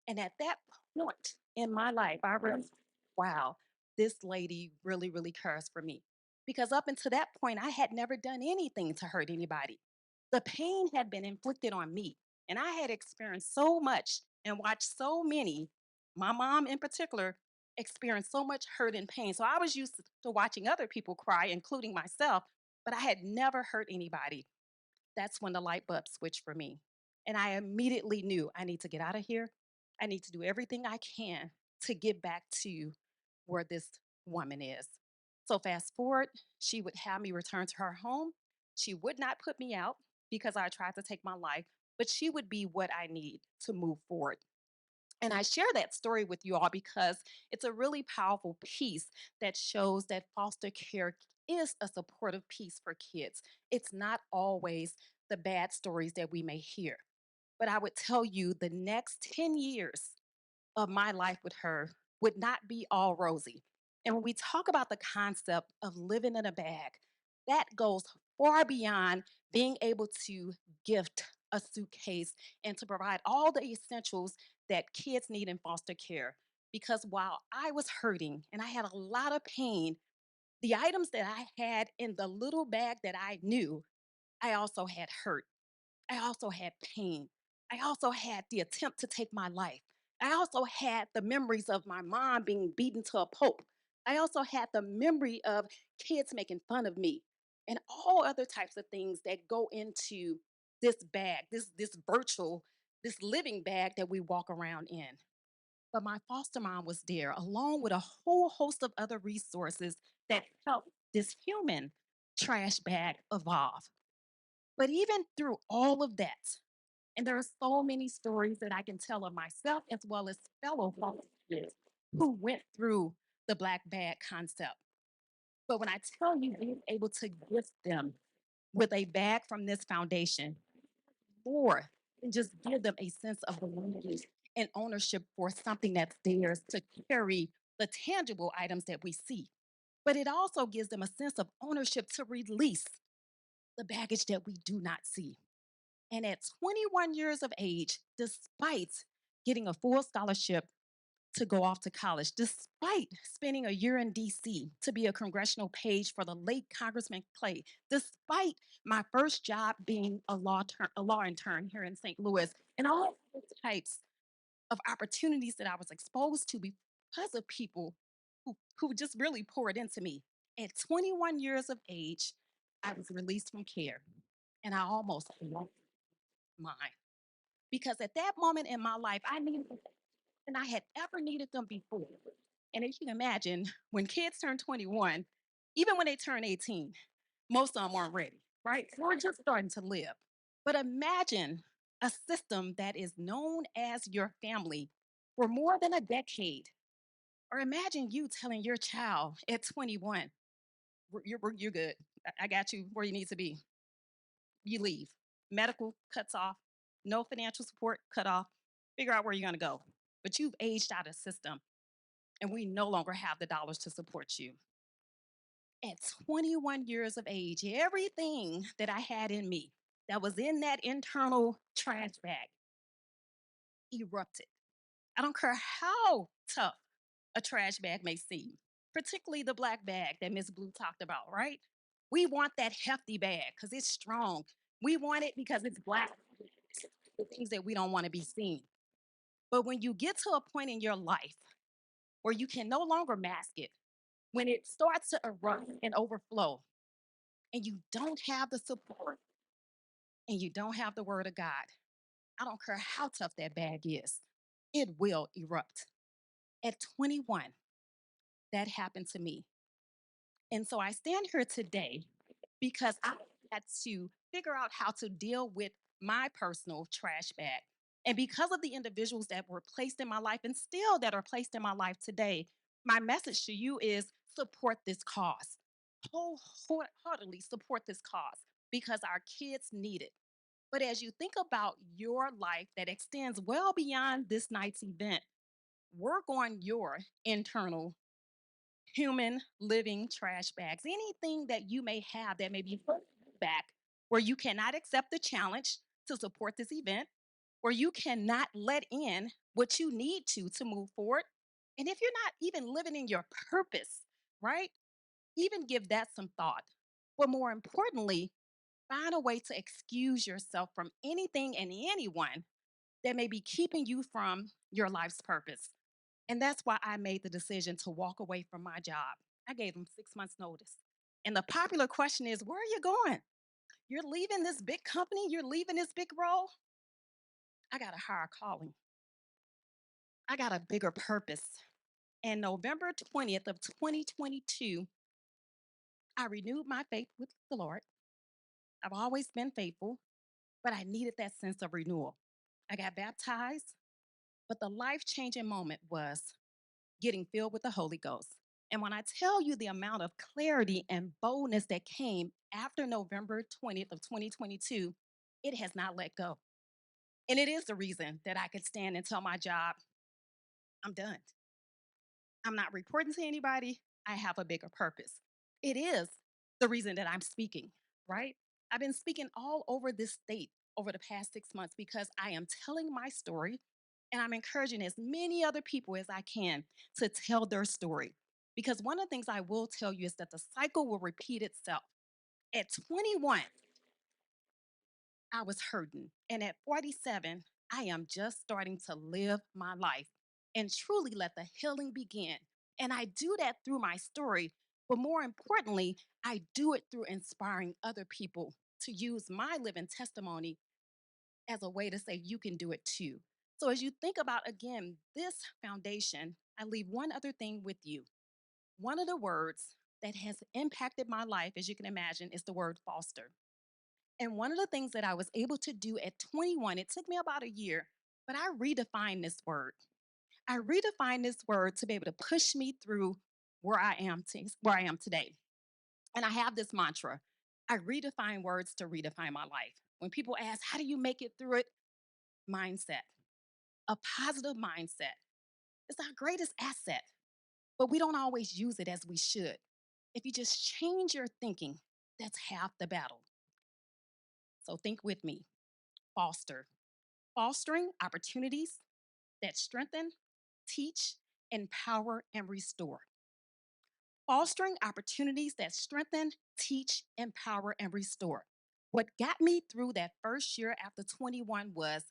And at that point in my life, I realized, wow, this lady really, really cares for me. Because up until that point, I had never done anything to hurt anybody. The pain had been inflicted on me. And I had experienced so much and watched so many, my mom in particular, experience so much hurt and pain. So I was used to watching other people cry, including myself, but I had never hurt anybody. That's when the light bulb switched for me. And I immediately knew I need to get out of here. I need to do everything I can to get back to where this woman is. So, fast forward, she would have me return to her home. She would not put me out because I tried to take my life, but she would be what I need to move forward. And I share that story with you all because it's a really powerful piece that shows that foster care is a supportive piece for kids. It's not always the bad stories that we may hear. But I would tell you the next 10 years of my life with her would not be all rosy. And when we talk about the concept of living in a bag, that goes far beyond being able to gift a suitcase and to provide all the essentials that kids need in foster care. Because while I was hurting and I had a lot of pain, the items that I had in the little bag that I knew, I also had hurt. I also had pain. I also had the attempt to take my life. I also had the memories of my mom being beaten to a pulp. I also had the memory of kids making fun of me and all other types of things that go into this bag, this virtual, this living bag that we walk around in. But my foster mom was there along with a whole host of other resources that helped this human trash bag evolve. But even through all of that, and there are so many stories that I can tell of myself as well as fellow volunteers who went through the black bag concept. But when I tell you being able to gift them with a bag from this foundation, more than just give them a sense of belonging and ownership for something that's theirs to carry the tangible items that we see. But it also gives them a sense of ownership to release the baggage that we do not see. And at 21 years of age, despite getting a full scholarship to go off to college, despite spending a year in DC to be a congressional page for the late Congressman Clay, despite my first job being a law intern here in St. Louis, and all types of opportunities that I was exposed to because of people who just really poured into me. At 21 years of age, I was released from care, and I almost lost mine because at that moment in my life, I needed them than I had ever needed them before. And as you can imagine, when kids turn 21, even when they turn 18, most of them weren't ready, right? We're just starting to live. But imagine a system that is known as your family for more than a decade. Or imagine you telling your child at 21, you're good. I got you where you need to be. You leave. Medical cuts off, no financial support cut off. Figure out where you're going to go. But you've aged out of system and we no longer have the dollars to support you. At 21 years of age, everything that I had in me that was in that internal trash bag erupted. I don't care how tough a trash bag may seem, particularly the black bag that Miss Blue talked about, right? We want that hefty bag because it's strong. We want it because it's black, the things that we don't want to be seen. But when you get to a point in your life where you can no longer mask it, when it starts to erupt and overflow, and you don't have the support and you don't have the word of God, I don't care how tough that bag is, it will erupt. At 21, that happened to me. And so I stand here today because I had to figure out how to deal with my personal trash bag. And because of the individuals that were placed in my life and still that are placed in my life today, my message to you is support this cause. Wholeheartedly support this cause because our kids need it. But as you think about your life that extends well beyond this night's event, work on your internal human living trash bags. Anything that you may have that may be holding you back, where you cannot accept the challenge to support this event, where you cannot let in what you need to move forward. And if you're not even living in your purpose, right? Even give that some thought. But more importantly, find a way to excuse yourself from anything and anyone that may be keeping you from your life's purpose. And that's why I made the decision to walk away from my job. I gave them 6 months' notice. And the popular question is, where are you going? You're leaving this big company, you're leaving this big role. I got a higher calling. I got a bigger purpose. And November 20th of 2022, I renewed my faith with the Lord. I've always been faithful, but I needed that sense of renewal. I got baptized, but the life changing moment was getting filled with the Holy Ghost. And when I tell you the amount of clarity and boldness that came after November 20th of 2022, it has not let go. And it is the reason that I could stand and tell my job, I'm done. I'm not reporting to anybody. I have a bigger purpose. It is the reason that I'm speaking, right? I've been speaking all over this state over the past 6 months because I am telling my story and I'm encouraging as many other people as I can to tell their story. Because one of the things I will tell you is that the cycle will repeat itself. At 21, I was hurting. And at 47, I am just starting to live my life and truly let the healing begin. And I do that through my story. But more importantly, I do it through inspiring other people to use my living testimony as a way to say you can do it too. So as you think about, again, this foundation, I leave one other thing with you. One of the words that has impacted my life, as you can imagine, is the word foster. And one of the things that I was able to do at 21, it took me about a year, but I redefined this word. I redefined this word to be able to push me through where I am today. And I have this mantra. I redefine words to redefine my life. When people ask, how do you make it through it? Mindset. A positive mindset. It's our greatest asset, but we don't always use it as we should. If you just change your thinking, that's half the battle. So think with me. Foster. Fostering opportunities that strengthen, teach, empower, and restore. Fostering opportunities that strengthen, teach, empower, and restore. What got me through that first year after 21 was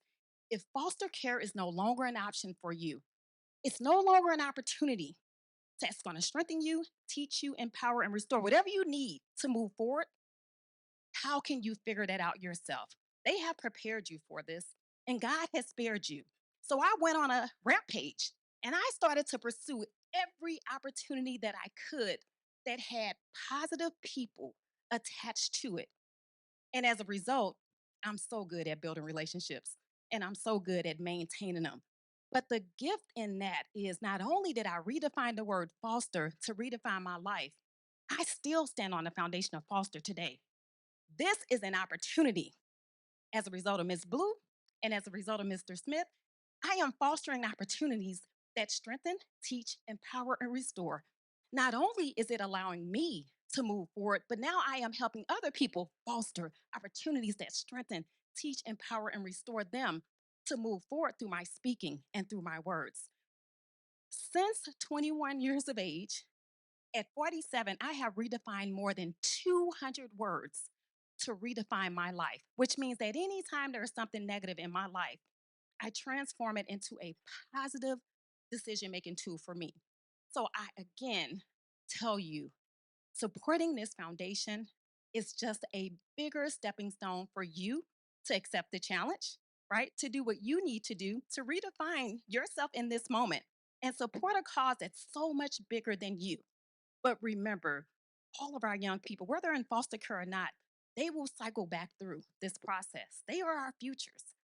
if foster care is no longer an option for you, it's no longer an opportunity that's going to strengthen you, teach you, empower, and restore whatever you need to move forward. How can you figure that out yourself? They have prepared you for this, and God has spared you. So I went on a rampage and I started to pursue every opportunity that I could that had positive people attached to it. And as a result, I'm so good at building relationships and I'm so good at maintaining them. But the gift in that is not only did I redefine the word foster to redefine my life, I still stand on the foundation of foster today. This is an opportunity as a result of Ms. Blue and as a result of Mr. Smith. I am fostering opportunities that strengthen, teach, empower, and restore. Not only is it allowing me to move forward, but now I am helping other people foster opportunities that strengthen, teach, empower, and restore them to move forward through my speaking and through my words. Since 21 years of age, at 47, I have redefined more than 200 words to redefine my life, which means that anytime there's something negative in my life, I transform it into a positive decision making tool for me. So I again tell you, supporting this foundation is just a bigger stepping stone for you to accept the challenge, right? To do what you need to do to redefine yourself in this moment and support a cause that's so much bigger than you. But remember, all of our young people, whether in foster care or not, they will cycle back through this process. They are our futures.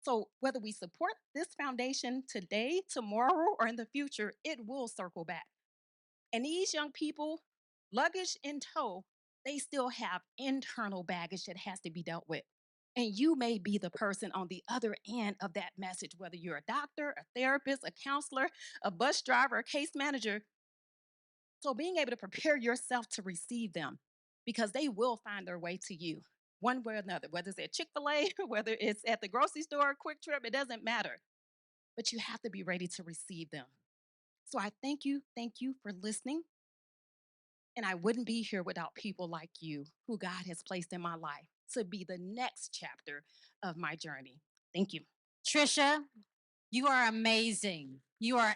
So whether we support this foundation today, tomorrow, or in the future, it will circle back. And these young people, luggage in tow, they still have internal baggage that has to be dealt with. And you may be the person on the other end of that message, whether you're a doctor, a therapist, a counselor, a bus driver, a case manager. So being able to prepare yourself to receive them because they will find their way to you one way or another, whether it's at Chick fil A, whether it's at the grocery store, quick trip, it doesn't matter. But you have to be ready to receive them. So I thank you for listening. And I wouldn't be here without people like you who God has placed in my life to be the next chapter of my journey. Thank you. Trisha, you are amazing. You are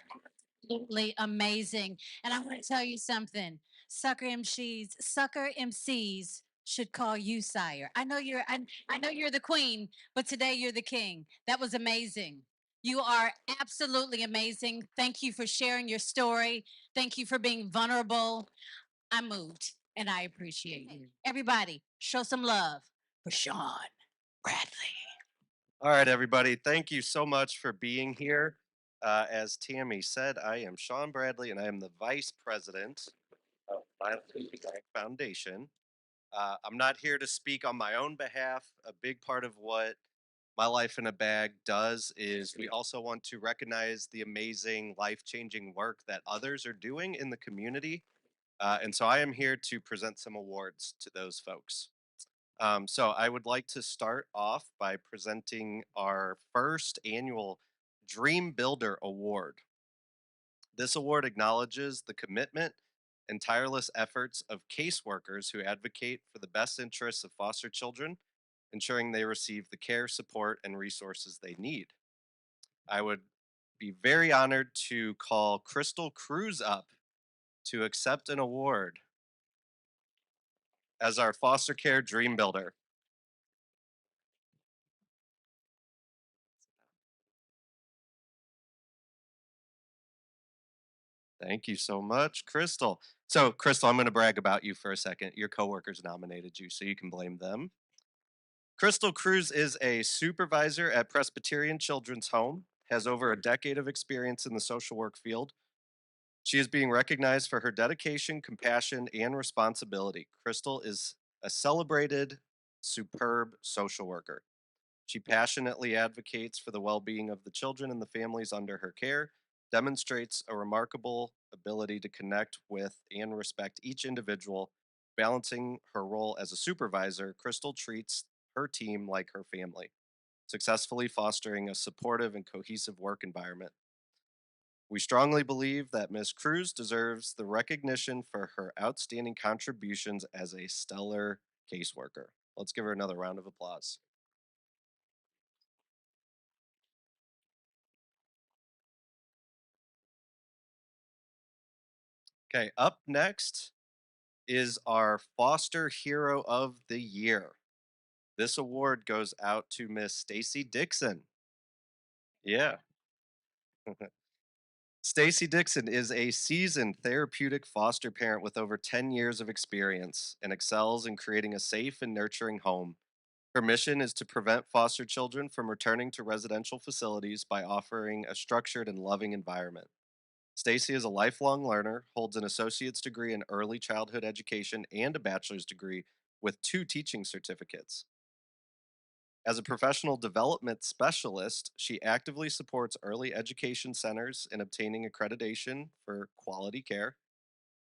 absolutely amazing. And I want to tell you something. Sucker MCs should call you sire. I know you're the queen, but today you're the king. That was amazing. You are absolutely amazing. Thank you for sharing your story. Thank you for being vulnerable. I'm moved and I appreciate you. Everybody, show some love for Sean Bradley. All right, everybody. Thank you so much for being here. As Tammy said, I am Sean Bradley, and I am the vice president of Violent Impact Foundation. I'm not here to speak on my own behalf. A big part of what My Life in a Bag does is we also want to recognize the amazing, life changing work that others are doing in the community. And so I am here to present some awards to those folks. So I would like to start off by presenting our first annual Dream Builder Award. This award acknowledges the commitment and tireless efforts of caseworkers who advocate for the best interests of foster children, ensuring they receive the care, support, and resources they need. I would be very honored to call Crystal Cruz up to accept an award as our foster care dream builder. Thank you so much, Crystal. So, Crystal, I'm going to brag about you for a second. Your coworkers nominated you, so you can blame them. Crystal Cruz is a supervisor at Presbyterian Children's Home, has over a decade of experience in the social work field. She is being recognized for her dedication, compassion, and responsibility. Crystal is a celebrated, superb social worker. She passionately advocates for the well being of the children and the families under her care, demonstrates a remarkable ability to connect with and respect each individual. Balancing her role as a supervisor, Crystal treats her team like her family, successfully fostering a supportive and cohesive work environment. We strongly believe that Ms. Cruz deserves the recognition for her outstanding contributions as a stellar caseworker. Let's give her another round of applause. Okay, up next is our Foster Hero of the Year. This award goes out to Miss Stacy Dixon. Yeah. Stacy Dixon is a seasoned therapeutic foster parent with over 10 years of experience and excels in creating a safe and nurturing home. Her mission is to prevent foster children from returning to residential facilities by offering a structured and loving environment. Stacy is a lifelong learner, holds an associate's degree in early childhood education and a bachelor's degree with 2 teaching certificates. As a professional development specialist, she actively supports early education centers in obtaining accreditation for quality care.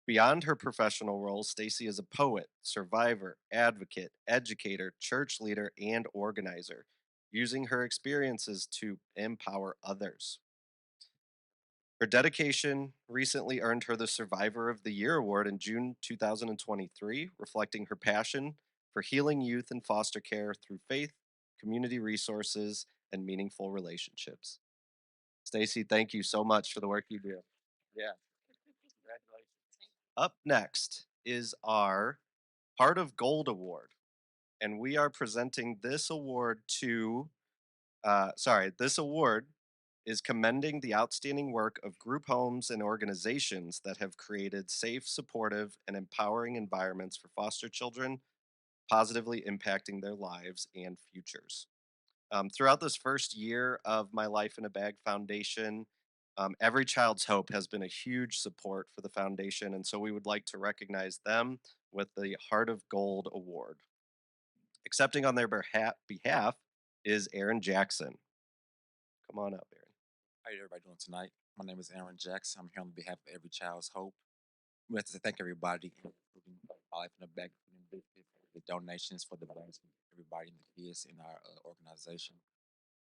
Beyond her professional roles, Stacy is a poet, survivor, advocate, educator, church leader, and organizer, using her experiences to empower others. Her dedication recently earned her the Survivor of the Year award in June 2023, reflecting her passion for healing youth in foster care through faith, community resources, and meaningful relationships. Stacy, thank you so much for the work you do. Yeah, congratulations. Up next is our Heart of Gold Award, and we are presenting this award to this award is commending the outstanding work of group homes and organizations that have created safe, supportive, and empowering environments for foster children, positively impacting their lives and futures. Throughout this first year of my Life in a Bag Foundation, Every Child's Hope has been a huge support for the foundation, and so we would like to recognize them with the Heart of Gold Award. Accepting on their behalf is Aaron Jackson. Come on up, Aaron. How you everybody doing tonight? My name is Aaron Jackson. I'm here on behalf of Every Child's Hope. We have to thank everybody, including my life in the back, including the donations for the bags, everybody and the kids in our organization.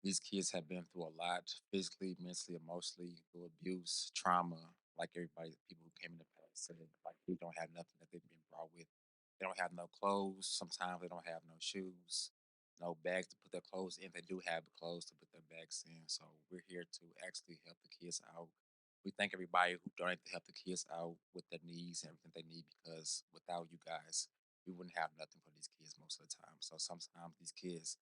These kids have been through a lot, physically, mentally, emotionally, through abuse, trauma. Like everybody, people who came in the past said, like we don't have nothing that they've been brought with. They don't have no clothes. Sometimes they don't have no shoes, no bags to put their clothes in. They do have the clothes to put their bags in. So we're here to actually help the kids out. We thank everybody who donated to help the kids out with their needs and everything they need because without you guys, we wouldn't have nothing for these kids most of the time. So sometimes these kids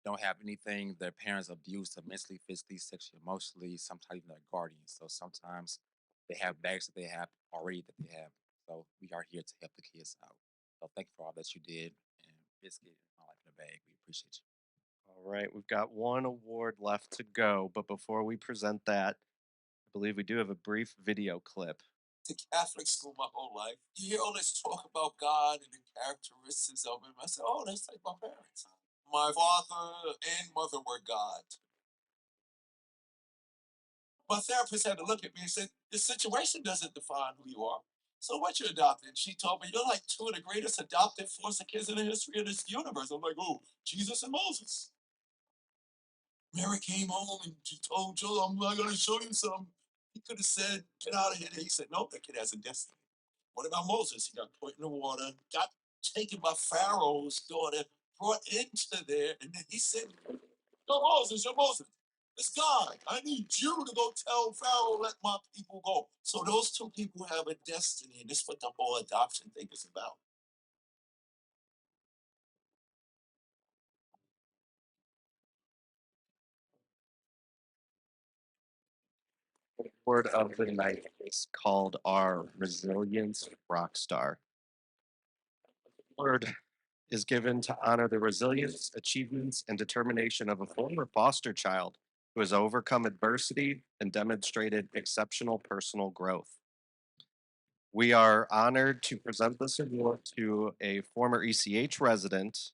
don't have anything. Their parents abuse them mentally, physically, sexually, emotionally, sometimes even their guardians. So sometimes they have bags that they have already that they have. So we are here to help the kids out. So thank you for all that you did. And Biscuit, my life in a bag. We appreciate you. All right, we've got one award left to go, but before we present that, I believe we do have a brief video clip. To Catholic school my whole life. You hear all this talk about God and the characteristics of him. I said, oh, that's like my parents. My father and mother were God. My therapist had to look at me and said, the situation doesn't define who you are. So what you adopted? She told me, you're like 2 of the greatest adopted foster kids in the history of this universe. I'm like, oh, Jesus and Moses. Mary came home and she told Joe, I'm not going to show you something. He could have said, get out of here. He said, no, that kid has a destiny. What about Moses? He got put in the water, got taken by Pharaoh's daughter, brought into there, and then he said, yo, Moses, yo, Moses, it's God. I need you to go tell Pharaoh, let my people go. So those 2 people have a destiny, and this is what the whole adoption thing is about. Award of the night is called our Resilience Rockstar. Award is given to honor the resilience, achievements, and determination of a former foster child who has overcome adversity and demonstrated exceptional personal growth. We are honored to present this award to a former ECH resident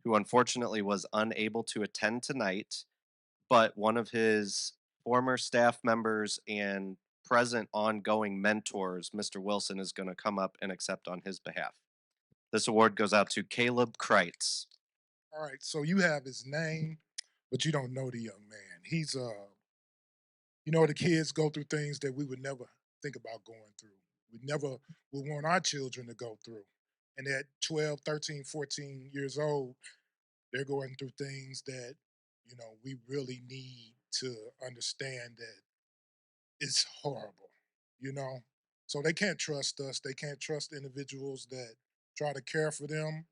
who unfortunately was unable to attend tonight, but one of his former staff members and present ongoing mentors, Mr. Wilson, is going to come up and accept on his behalf. This award goes out to Caleb Kreitz. All right, so you have his name, but you don't know the young man. He's you know, the kids go through things that we would never think about going through. We never would want our children to go through. And at 12, 13, 14 years old, they're going through things that, you know, we really need to understand that it's horrible, you know? So they can't trust us. They can't trust individuals that try to care for them.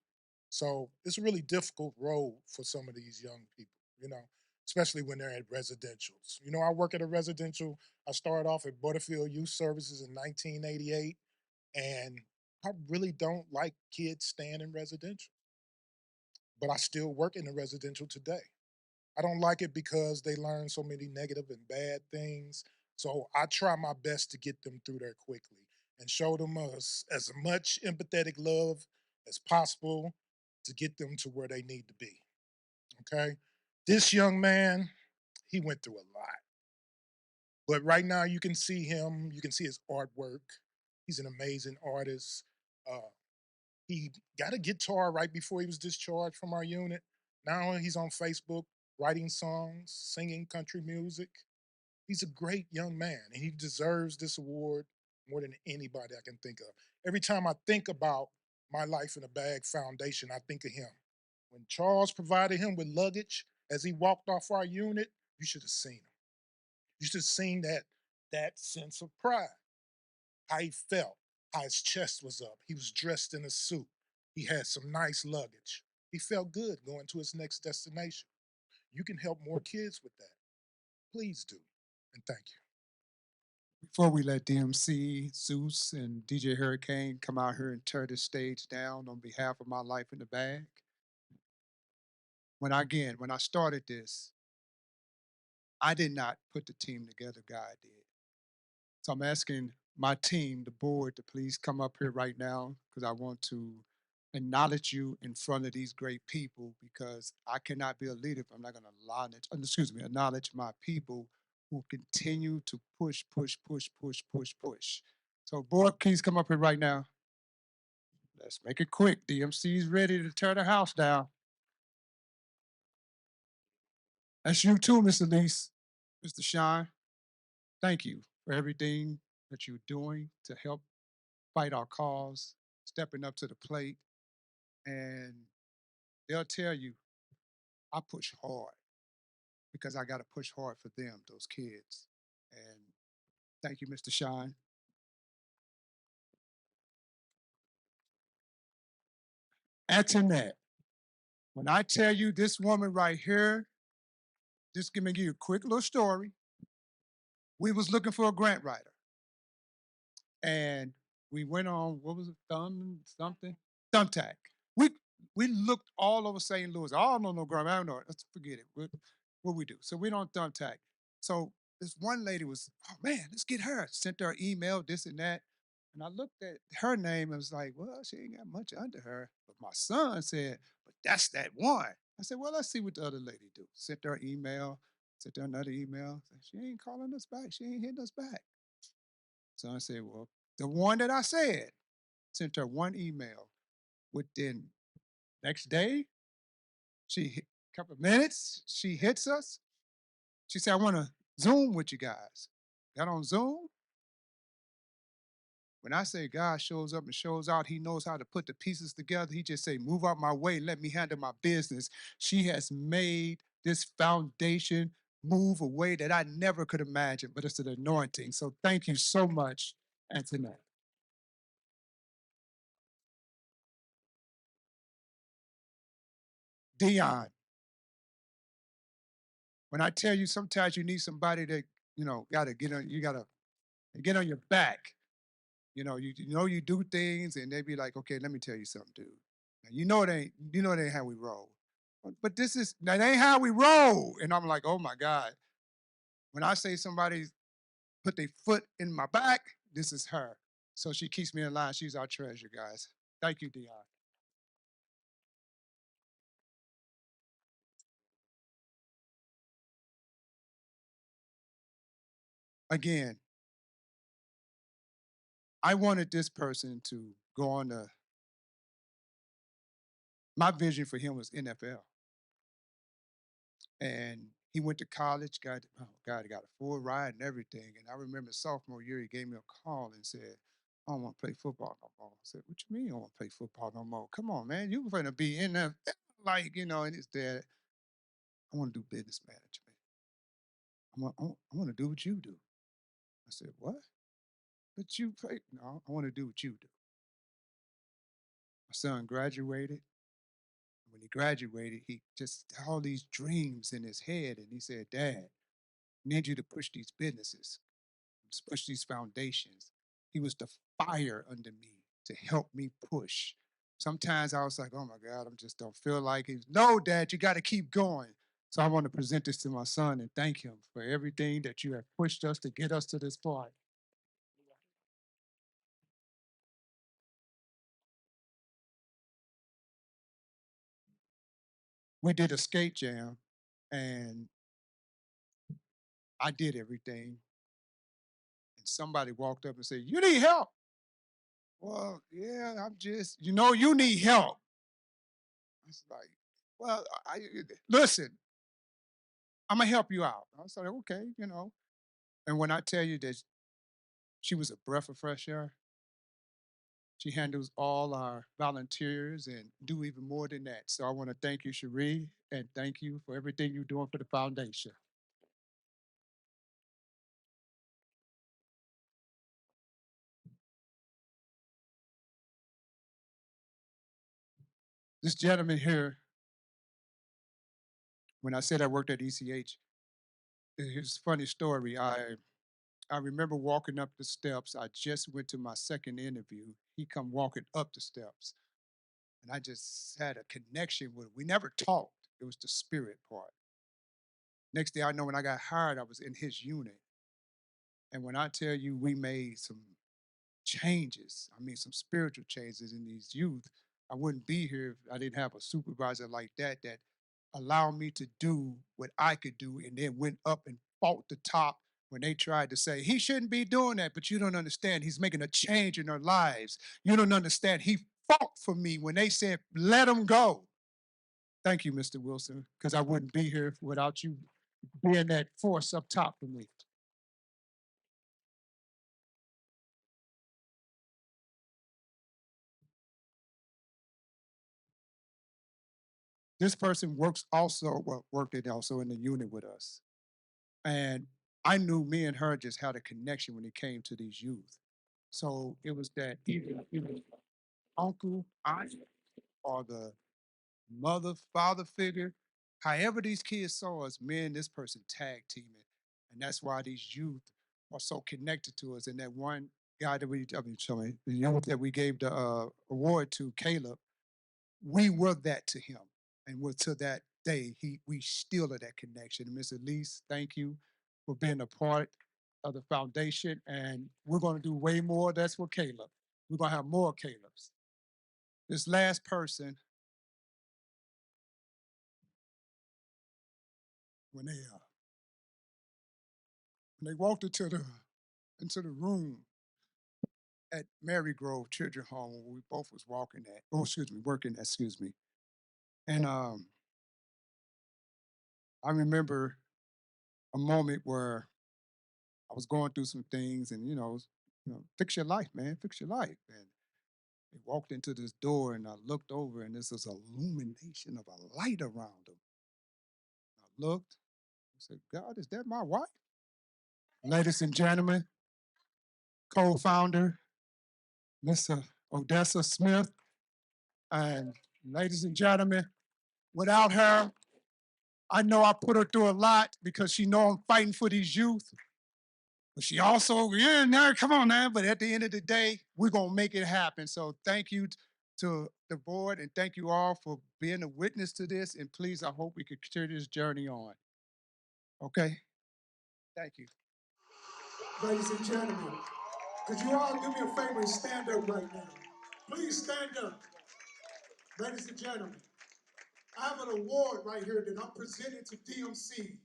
So it's a really difficult road for some of these young people, you know, especially when they're at residentials. You know, I work at a residential. I started off at Butterfield Youth Services in 1988, and I really don't like kids staying in residential, but I still work in a residential today. I don't like it because they learn so many negative and bad things. So I try my best to get them through there quickly and show them as much empathetic love as possible to get them to where they need to be. Okay. This young man, he went through a lot. But right now you can see him, you can see his artwork. He's an amazing artist. Uh, he got a guitar right before he was discharged from our unit. Now he's on Facebook writing songs, singing country music. He's a great young man and he deserves this award more than anybody I can think of. Every time I think about My Life in a Bag Foundation, I think of him. When Charles provided him with luggage as he walked off our unit, you should have seen him. You should have seen that sense of pride, how he felt, how his chest was up. He was dressed in a suit. He had some nice luggage. He felt good going to his next destination. You can help more kids with that. Please do. And thank you. Before we let DMC, Zeus, and DJ Hurricane come out here and tear this stage down on behalf of My Life in the Bag, when I started this, I did not put the team together, God did. So I'm asking my team, the board, to please come up here right now because I want to acknowledge you in front of these great people because I cannot be a leader if I'm not going to acknowledge my people who continue to push, push, push, push, push, push. So, board, please come up here right now. Let's make it quick. DMC's ready to tear the house down. That's you too, Mr. Lease, Mr. Shine. Thank you for everything that you're doing to help fight our cause, stepping up to the plate. And they'll tell you, I push hard because I got to push hard for them, those kids. And thank you, Mr. Shine. Antoinette, when I tell you this woman right here, just give you a quick little story. We was looking for a grant writer. And we went on, what was it, something? Thumbtack. We we looked all over St. Louis. I don't know no grammar. I don't know. Let's forget it. What we do? So we don't Thumbtack. So this one lady was, oh man, let's get her. Sent her an email, this and that. And I looked at her name and was like, well, she ain't got much under her. But my son said, but that's that one. I said, well, let's see what the other lady do. Sent her an email, sent her another email. Said, she ain't calling us back. She ain't hitting us back. So I said, well, the one that I said, sent her one email. Within next day, couple of minutes, she hits us. She said, I want to Zoom with you guys. Got on Zoom. When I say God shows up and shows out, he knows how to put the pieces together. He just say, move out my way, let me handle my business. She has made this foundation move a way that I never could imagine, but it's an anointing. So thank you so much, Antoinette. Dion, when I tell you sometimes you need somebody that, you know, gotta get on, you gotta They get on your back. You do things, and they be like, okay, let me tell you something, dude. Now, it ain't how we roll. But that ain't how we roll. And I'm like, oh my God. When I say somebody put their foot in my back, this is her. So she keeps me in line. She's our treasure, guys. Thank you, Dion. Again, I wanted this person to go on my vision for him was NFL. And he went to college, oh God, he got a full ride and everything. And I remember sophomore year, he gave me a call and said, I don't want to play football no more. I said, what you mean you don't want to play football no more? Come on, man, you going to be in there, and his dad, I want to do business management. I want to do what you do. I said, what? But you play? No, I want to do what you do. My son graduated. When he graduated, he just had all these dreams in his head. And he said, Dad, I need you to push these businesses, push these foundations. He was the fire under me to help me push. Sometimes I was like, oh my God, I just don't feel like it. No, Dad, you got to keep going. So I want to present this to my son and thank him for everything that you have pushed us to get us to this point. We did a skate jam and I did everything. And somebody walked up and said, you need help. Well, yeah, you need help. It's like, well, listen, I'm gonna help you out. I was like, okay. And when I tell you that she was a breath of fresh air, she handles all our volunteers and do even more than that. So I want to thank you, Cherie, and thank you for everything you're doing for the foundation. This gentleman here, when I said I worked at ECH, here's a funny story. I remember walking up the steps. I just went to my second interview. He come walking up the steps. And I just had a connection with him. We never talked. It was the spirit part. Next thing I know, when I got hired, I was in his unit. And when I tell you we made some changes, I mean some spiritual changes in these youth, I wouldn't be here if I didn't have a supervisor like that allowed me to do what I could do and then went up and fought the top when they tried to say he shouldn't be doing that, but you don't understand. He's making a change in their lives. You don't understand. He fought for me when they said, let him go. Thank you, Mr. Wilson, because I wouldn't be here without you being that force up top for me. This person worked it also in the unit with us. And I knew me and her just had a connection when it came to these youth. So it was that either uncle, aunt, or the mother, father figure, however these kids saw us, me and this person tag teaming. And that's why these youth are so connected to us. And that one guy that the youth that we gave the award to, Caleb, we were that to him. And we're to that day, we still are that connection. And Miss Elise, thank you for being a part of the foundation. And we're going to do way more. That's for Caleb. We're going to have more Calebs. This last person, when they walked into the room at Mary Grove Children's Home where we both was working at, excuse me. And I remember a moment where I was going through some things and, fix your life, man, fix your life. And they walked into this door and I looked over and this was illumination of a light around them. I looked, I said, God, is that my wife? Ladies and gentlemen, co-founder, Miss Odessa Smith, and ladies and gentlemen, without her, I know I put her through a lot because she know I'm fighting for these youth. But she also, yeah, now come on now. But at the end of the day, we're gonna make it happen. So thank you to the board and thank you all for being a witness to this. And please, I hope we can continue this journey on. Okay? Thank you. Ladies and gentlemen, could you all do me a favor and stand up right now? Please stand up. Ladies and gentlemen, I have an award right here that I'm presenting to DMC.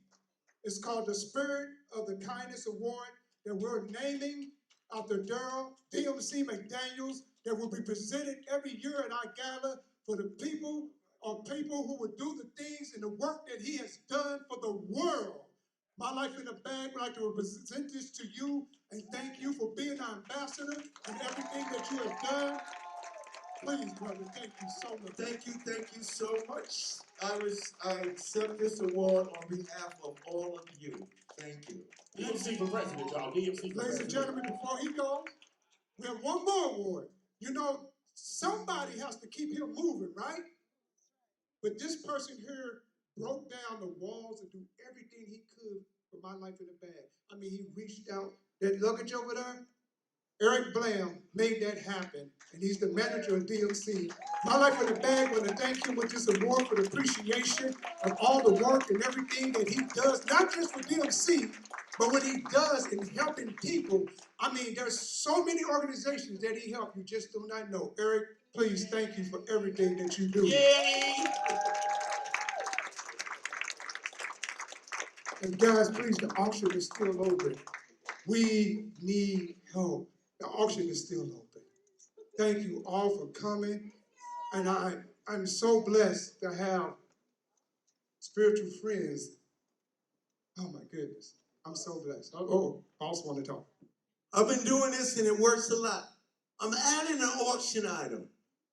It's called the Spirit of the Kindness Award that we're naming after Daryl DMC McDaniels that will be presented every year at our gala for the people who would do the things and the work that he has done for the world. My Life in a Bag would like to present this to you and thank you for being our ambassador and everything that you have done. Please, brother, thank you so much. Thank you so much. I accept this award on behalf of all of you. Thank you. DMC for president, y'all. DMC for Ladies and gentlemen, before he goes, we have one more award. You know, somebody has to keep him moving, right? But this person here broke down the walls and do everything he could for My Life in a Bag. I mean, he reached out. That luggage over there, Eric Blam made that happen, and he's the manager of DMC. My Life in a Bag want to thank him with this award for the appreciation of all the work and everything that he does, not just for DMC, but what he does in helping people. I mean, there's so many organizations that he helped, you just do not know. Eric, please thank you for everything that you do. Yay! And guys, please, the auction is still open. We need help. The auction is still open. Thank you all for coming. And I'm so blessed to have spiritual friends. Oh my goodness. I'm so blessed. I also want to talk. I've been doing this and it works a lot. I'm adding an auction item.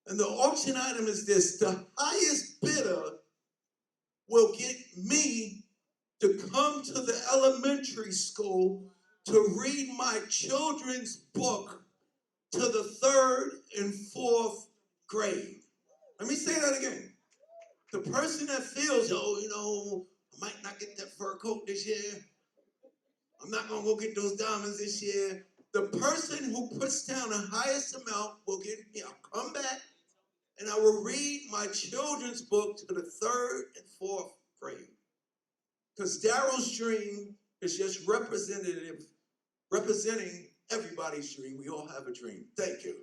And the auction item is this: the highest bidder will get me to come to the elementary school to read my children's book to the 3rd and 4th grade. Let me say that again. The person that feels, I might not get that fur coat this year. I'm not gonna go get those diamonds this year. The person who puts down the highest amount will get me. I'll come back and I will read my children's book to the 3rd and 4th grade. Because Daryl's dream is just representing everybody's dream. We all have a dream. Thank you.